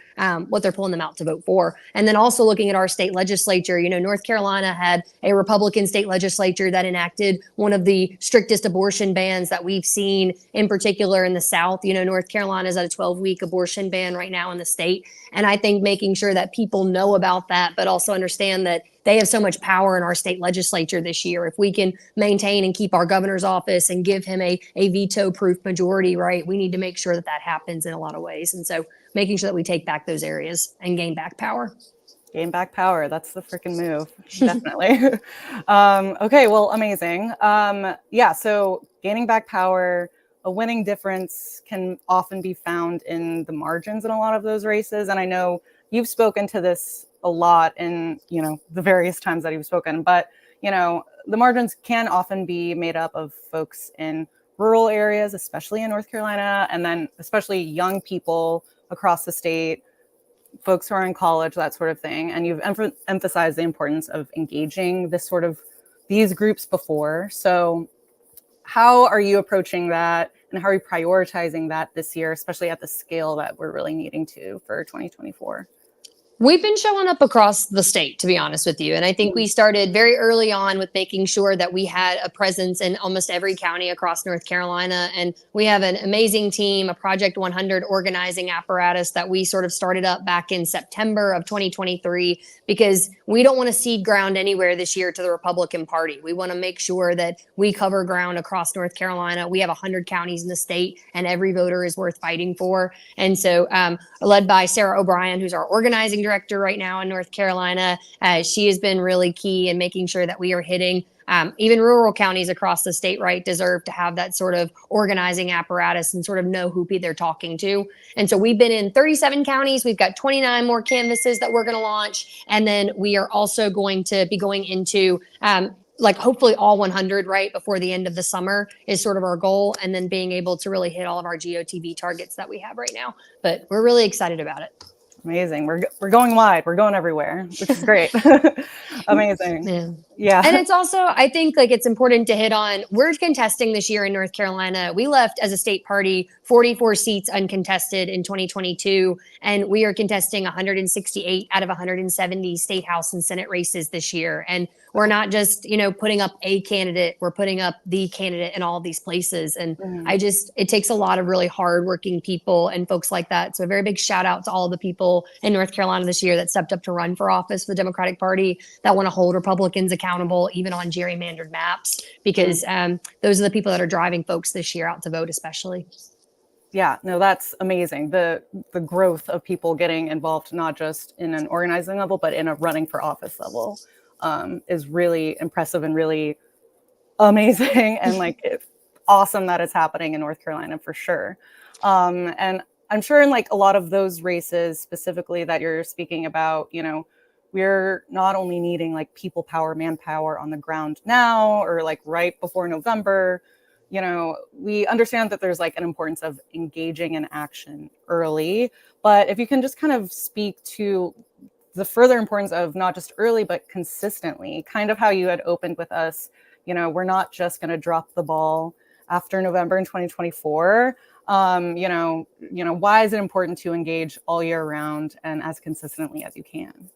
S4: pulling them out to vote for. And then also looking at our state legislature, North Carolina had a Republican state legislature that enacted one of the strictest abortion bans that we've seen, in particular in the South. North Carolina is at a 12-week abortion ban right now in the state. And I think making sure that people know about that, but also understand that they have so much power in our state legislature this year. If we can maintain and keep our governor's office and give him a veto-proof majority, right, we need to make sure that that happens in a lot of ways. And so making sure that we take back those areas and gain back power.
S1: Gain back power. That's the freaking move. Definitely. Okay, well, amazing. So gaining back power, a winning difference can often be found in the margins in a lot of those races. And I know you've spoken to this a lot in, the various times that you've spoken, but, the margins can often be made up of folks in rural areas, especially in North Carolina, and then especially young people across the state, folks who are in college, that sort of thing. And you've emphasized the importance of engaging these groups before. So how are you approaching that, and how are you prioritizing that this year, especially at the scale that we're really needing to for 2024?
S4: We've been showing up across the state, to be honest with you. And I think we started very early on with making sure that we had a presence in almost every county across North Carolina. And we have an amazing team, a Project 100 organizing apparatus that we sort of started up back in September of 2023, because we don't want to cede ground anywhere this year to the Republican Party. We want to make sure that we cover ground across North Carolina. We have 100 counties in the state, and every voter is worth fighting for. And so, led by Sarah O'Brien, who's our organizing director right now in North Carolina. She has been really key in making sure that we are hitting even rural counties across the state, right, deserve to have that sort of organizing apparatus and sort of know who they're talking to. And so we've been in 37 counties. We've got 29 more canvases that we're going to launch. And then we are also going to be going into like hopefully all 100 right before the end of the summer is sort of our goal, and then being able to really hit all of our GOTV targets that we have right now. But we're really excited about it.
S1: Amazing. We're going wide. We're going everywhere, which is great. Amazing. Yeah.
S4: And it's also, I think, like, it's important to hit on, we're contesting this year in North Carolina. We left as a state party 44 seats uncontested in 2022, and we are contesting 168 out of 170 state house and Senate races this year. And we're not just, putting up a candidate, we're putting up the candidate in all of these places. And it takes a lot of really hardworking people and folks like that. So a very big shout out to all the people in North Carolina this year that stepped up to run for office for the Democratic Party, that want to hold Republicans accountable, even on gerrymandered maps, because those are the people that are driving folks this year out to vote, especially.
S1: Yeah, no, that's amazing. The growth of people getting involved, not just in an organizing level, but in a running for office level, is really impressive and really amazing. And like, it's awesome that it's happening in North Carolina for sure. And I'm sure in like a lot of those races specifically that you're speaking about, we're not only needing like people power, manpower on the ground now, or like right before November. We understand that there's like an importance of engaging in action early, but if you can just kind of speak to the further importance of not just early, but consistently, kind of how you had opened with us, we're not just going to drop the ball after November in 2024. Why is it important to engage all year round and as consistently as you can?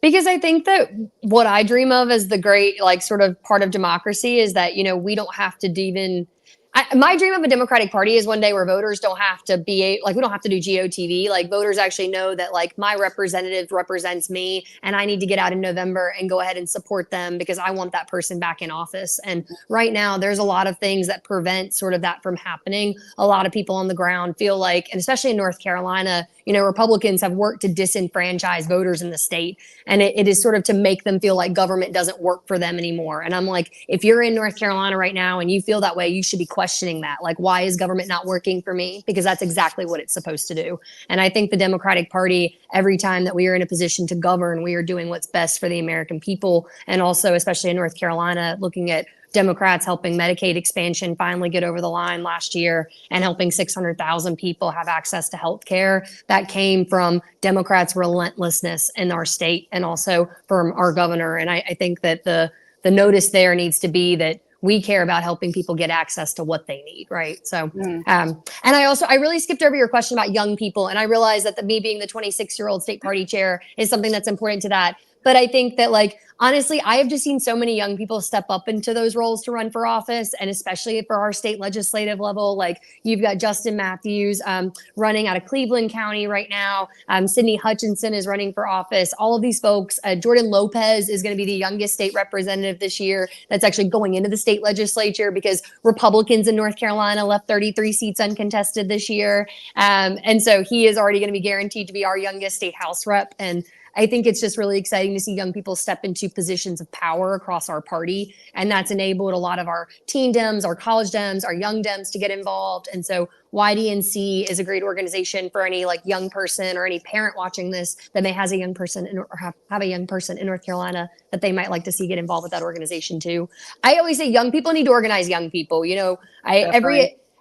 S4: Because I think that what I dream of as the great, like, sort of part of democracy is that, we don't have to even, my dream of a Democratic Party is one day where voters don't have to be like, we don't have to do GOTV. Like, voters actually know that like my representative represents me, and I need to get out in November and go ahead and support them because I want that person back in office. And right now there's a lot of things that prevent sort of that from happening. A lot of people on the ground feel like, and especially in North Carolina, Republicans have worked to disenfranchise voters in the state. And it is sort of to make them feel like government doesn't work for them anymore. And I'm like, if you're in North Carolina right now and you feel that way, you should be questioning that. Like, why is government not working for me? Because that's exactly what it's supposed to do. And I think the Democratic Party, every time that we are in a position to govern, we are doing what's best for the American people. And also, especially in North Carolina, looking at Democrats helping Medicaid expansion finally get over the line last year, and helping 600,000 people have access to health care. That came from Democrats' relentlessness in our state, and also from our governor. And I think that the notice there needs to be that we care about helping people get access to what they need, right? So, and I really skipped over your question about young people, and I realized that me being the 26-year-old state party chair is something that's important to that. But I think that, like, honestly, I have just seen so many young people step up into those roles to run for office, and especially for our state legislative level. Like, you've got Justin Matthews running out of Cleveland County right now. Sydney Hutchinson is running for office. All of these folks. Jordan Lopez is going to be the youngest state representative this year that's actually going into the state legislature, because Republicans in North Carolina left 33 seats uncontested this year. And so he is already going to be guaranteed to be our youngest state House rep. And I think it's just really exciting to see young people step into positions of power across our party. And that's enabled a lot of our teen Dems, our college Dems, our young Dems to get involved. And so YDNC is a great organization for any like young person or any parent watching this that may has a young person or have a young person in North Carolina that they might like to see get involved with that organization too. I always say young people need to organize young people.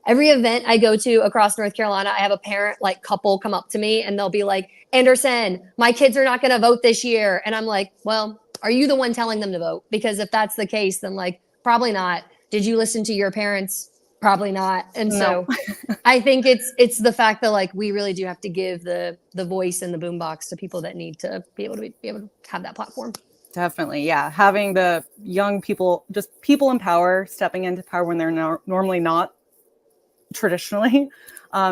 S4: Every event I go to across North Carolina, I have a parent like couple come up to me and they'll be like, Anderson, my kids are not going to vote this year. And I'm like, well, are you the one telling them to vote? Because if that's the case, then like, probably not. Did you listen to your parents Probably not. And
S1: No.
S4: so I think it's the fact that like we really do have to give the voice and the boombox to people that need to be able to have that platform.
S1: Definitely. Yeah. Having the young people, just people in power, stepping into power when they're normally not traditionally,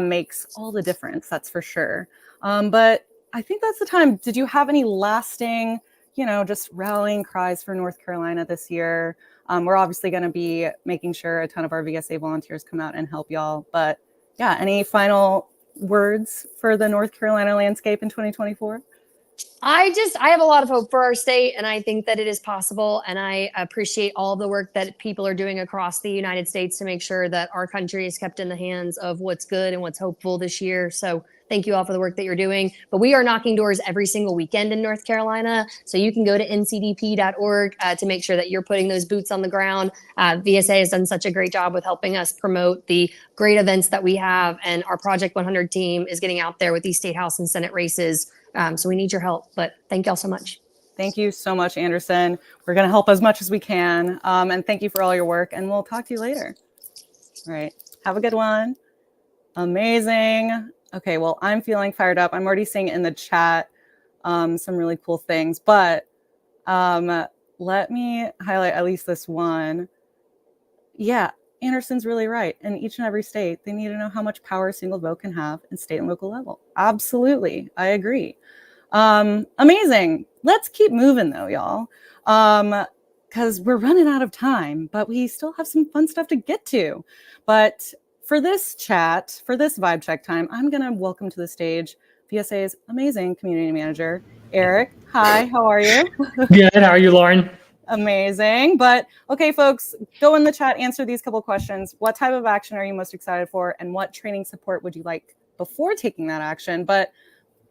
S1: makes all the difference. That's for sure. But I think that's the time. Did you have any lasting, just rallying cries for North Carolina this year? We're obviously going to be making sure a ton of our VSA volunteers come out and help y'all. But yeah, any final words for the North Carolina landscape in 2024?
S4: I have a lot of hope for our state, and I think that it is possible. And I appreciate all the work that people are doing across the United States to make sure that our country is kept in the hands of what's good and what's hopeful this year. So thank you all for the work that you're doing. But we are knocking doors every single weekend in North Carolina. So you can go to ncdp.org to make sure that you're putting those boots on the ground. VSA has done such a great job with helping us promote the great events that we have. And our Project 100 team is getting out there with these state house and Senate races. So we need your help, but thank y'all so much.
S1: Thank you so much, Anderson. We're going to help as much as we can. And thank you for all your work, and we'll talk to you later. All right. Have a good one. Amazing. Okay, well, I'm feeling fired up. I'm already seeing in the chat some really cool things, but let me highlight at least this one. Yeah, Anderson's really right. In each and every state, they need to know how much power a single vote can have in state and local level. Absolutely. I agree. Amazing. Let's keep moving though, y'all. Because we're running out of time, but we still have some fun stuff to get to. But for this chat, for this vibe check time, I'm going to welcome to the stage VSA's amazing community manager, Eric. Hi, how are you?
S5: Good. How are you, Lauren?
S1: Amazing. But okay, folks, go in the chat, answer these couple questions. What type of action are you most excited for? And what training support would you like before taking that action? But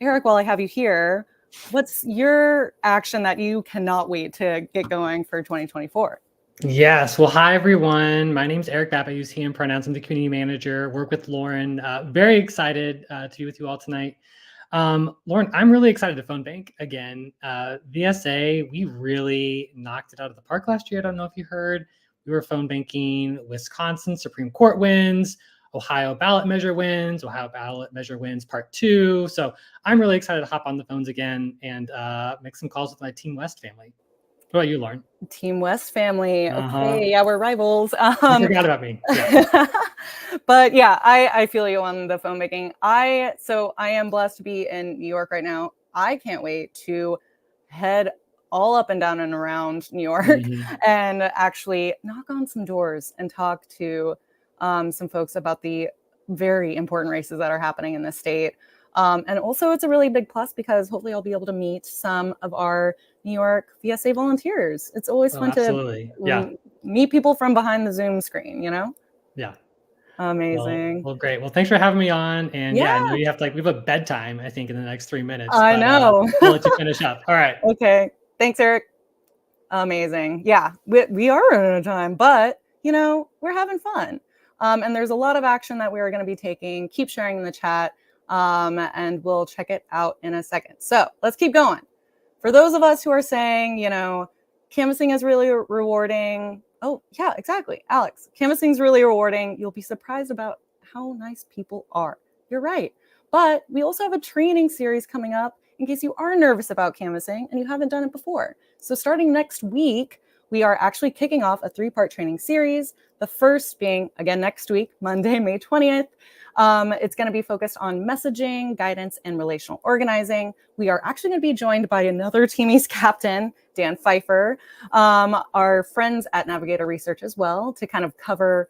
S1: Eric, while I have you here, what's your action that you cannot wait to get going for 2024?
S5: Yes. Well, hi, everyone. My name is Eric Babb. I use he and pronouns. I'm the community manager, work with Lauren. Very excited to be with you all tonight. Lauren, I'm really excited to phone bank again. VSA, we really knocked it out of the park last year. I don't know if you heard. We were phone banking Wisconsin Supreme Court wins, Ohio ballot measure wins, Ohio ballot measure wins part 2. So I'm really excited to hop on the phones again and make some calls with my Team West family. What about you, Lauren?
S1: Team West family. Okay, yeah, we're rivals.
S5: You forgot about me. Yeah.
S1: But yeah, I feel you on the phone banking. So I am blessed to be in New York right now. I can't wait to head all up and down and around New York and actually knock on some doors and talk to some folks about the very important races that are happening in the state. And also it's a really big plus because hopefully I'll be able to meet some of our New York VSA volunteers. It's always fun to meet people from behind the Zoom screen, Yeah. Amazing.
S5: Well, great. Well, thanks for having me on. And I know you have to we have a bedtime, I think, in the next 3 minutes.
S1: I know.
S5: We'll let you finish up. All right.
S1: Okay. Thanks, Eric. Amazing. Yeah, we are running out of time, but we're having fun. And there's a lot of action that we are going to be taking. Keep sharing in the chat. And we'll check it out in a second. So let's keep going. For those of us who are saying, canvassing is really rewarding. Oh, yeah, exactly. Alex, canvassing is really rewarding. You'll be surprised about how nice people are. You're right. But we also have a training series coming up in case you are nervous about canvassing and you haven't done it before. So starting next week, we are actually kicking off a 3-part training series. The first being, again, next week, Monday, May 20th. It's going to be focused on messaging, guidance, and relational organizing. We are actually going to be joined by another Team East captain, Dan Pfeiffer, our friends at Navigator Research as well, to kind of cover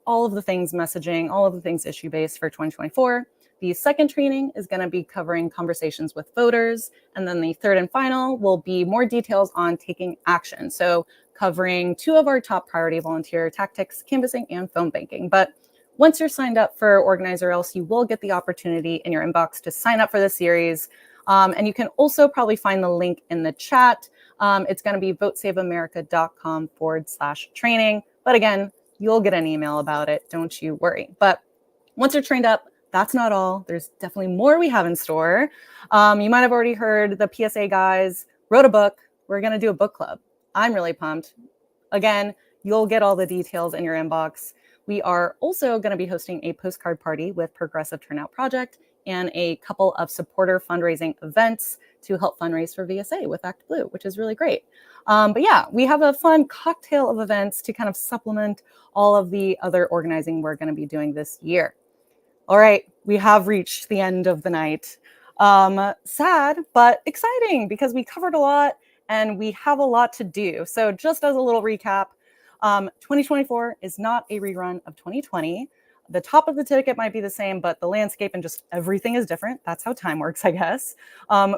S1: all of the things messaging, all of the things issue-based for 2024. The second training is going to be covering conversations with voters. And then the third and final will be more details on taking action. So covering 2 of our top priority volunteer tactics, canvassing and phone banking. But once you're signed up for Organizer Else, you will get the opportunity in your inbox to sign up for the series. And you can also probably find the link in the chat. It's going to be votesaveamerica.com/training. But again, you'll get an email about it. Don't you worry. But once you're trained up, that's not all. There's definitely more we have in store. You might have already heard the PSA guys wrote a book. We're going to do a book club. I'm really pumped. Again, you'll get all the details in your inbox. We are also going to be hosting a postcard party with Progressive Turnout Project and a couple of supporter fundraising events to help fundraise for VSA with Act Blue, which is really great. But yeah, we have a fun cocktail of events to kind of supplement all of the other organizing we're going to be doing this year. All right, we have reached the end of the night. Sad, but exciting because we covered a lot and we have a lot to do. So just as a little recap, 2024 is not a rerun of 2020. The top of the ticket might be the same, but the landscape and just everything is different. That's how time works, I guess.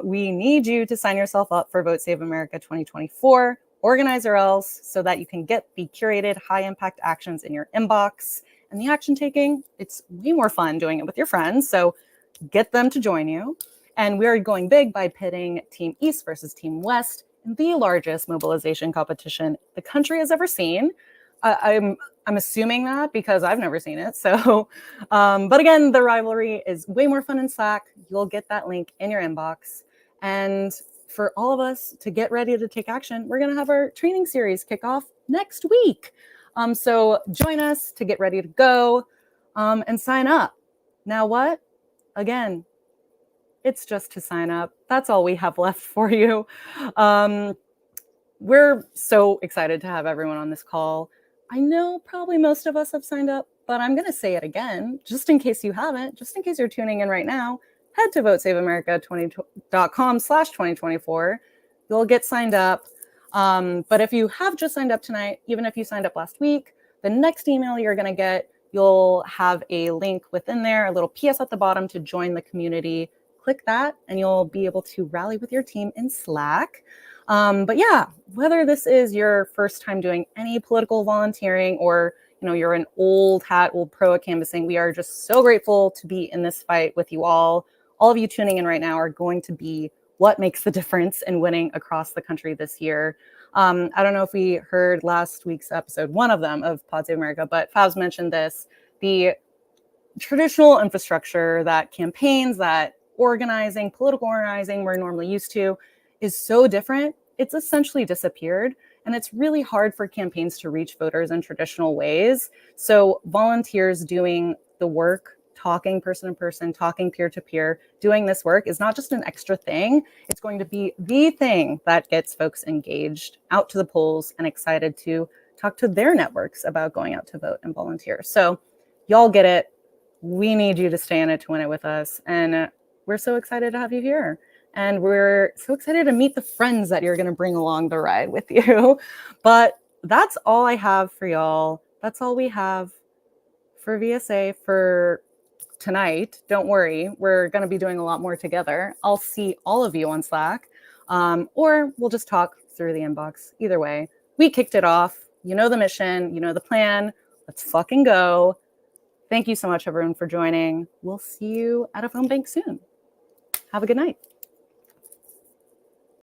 S1: We need you to sign yourself up for Vote Save America 2024, organize or else, so that you can get the curated high impact actions in your inbox. And the action taking, it's way more fun doing it with your friends. So get them to join you. And we're going big by pitting Team East versus Team West in the largest mobilization competition the country has ever seen. I'm assuming that because I've never seen it. So, but again, the rivalry is way more fun in Slack. You'll get that link in your inbox. And for all of us to get ready to take action, we're going to have our training series kick off next week. So join us to get ready to go and sign up. Now what? Again, it's just to sign up. That's all we have left for you. We're so excited to have everyone on this call. I know probably most of us have signed up, but I'm going to say it again, just in case you haven't, just in case you're tuning in right now, head to votesaveamerica.com/2024. You'll get signed up. But if you have just signed up tonight, even if you signed up last week, the next email you're going to get, you'll have a link within there, a little PS at the bottom to join the community. Click that and you'll be able to rally with your team in Slack. But yeah, whether this is your first time doing any political volunteering or you're an old hat, old pro at canvassing, we are just so grateful to be in this fight with you all. All of you tuning in right now are going to be what makes the difference in winning across the country this year. I don't know if we heard last week's episode, one of them of Pod Save America, but Favs mentioned this, the traditional infrastructure that campaigns, that organizing, political organizing we're normally used to is so different. It's essentially disappeared. And it's really hard for campaigns to reach voters in traditional ways. So volunteers doing the work, talking person to person, talking peer to peer, doing this work is not just an extra thing. It's going to be the thing that gets folks engaged, out to the polls, and excited to talk to their networks about going out to vote and volunteer. So y'all get it. We need you to stay in it to win it with us. And we're so excited to have you here. And we're so excited to meet the friends that you're going to bring along the ride with you. But that's all I have for y'all. That's all we have for VSA for tonight. Don't worry, we're going to be doing a lot more together. I'll see all of you on Slack, or we'll just talk through the inbox. Either way, we kicked it off. You know the mission, you know the plan. Let's fucking go. Thank you so much, everyone, for joining. We'll see you at a phone bank soon. Have a good night.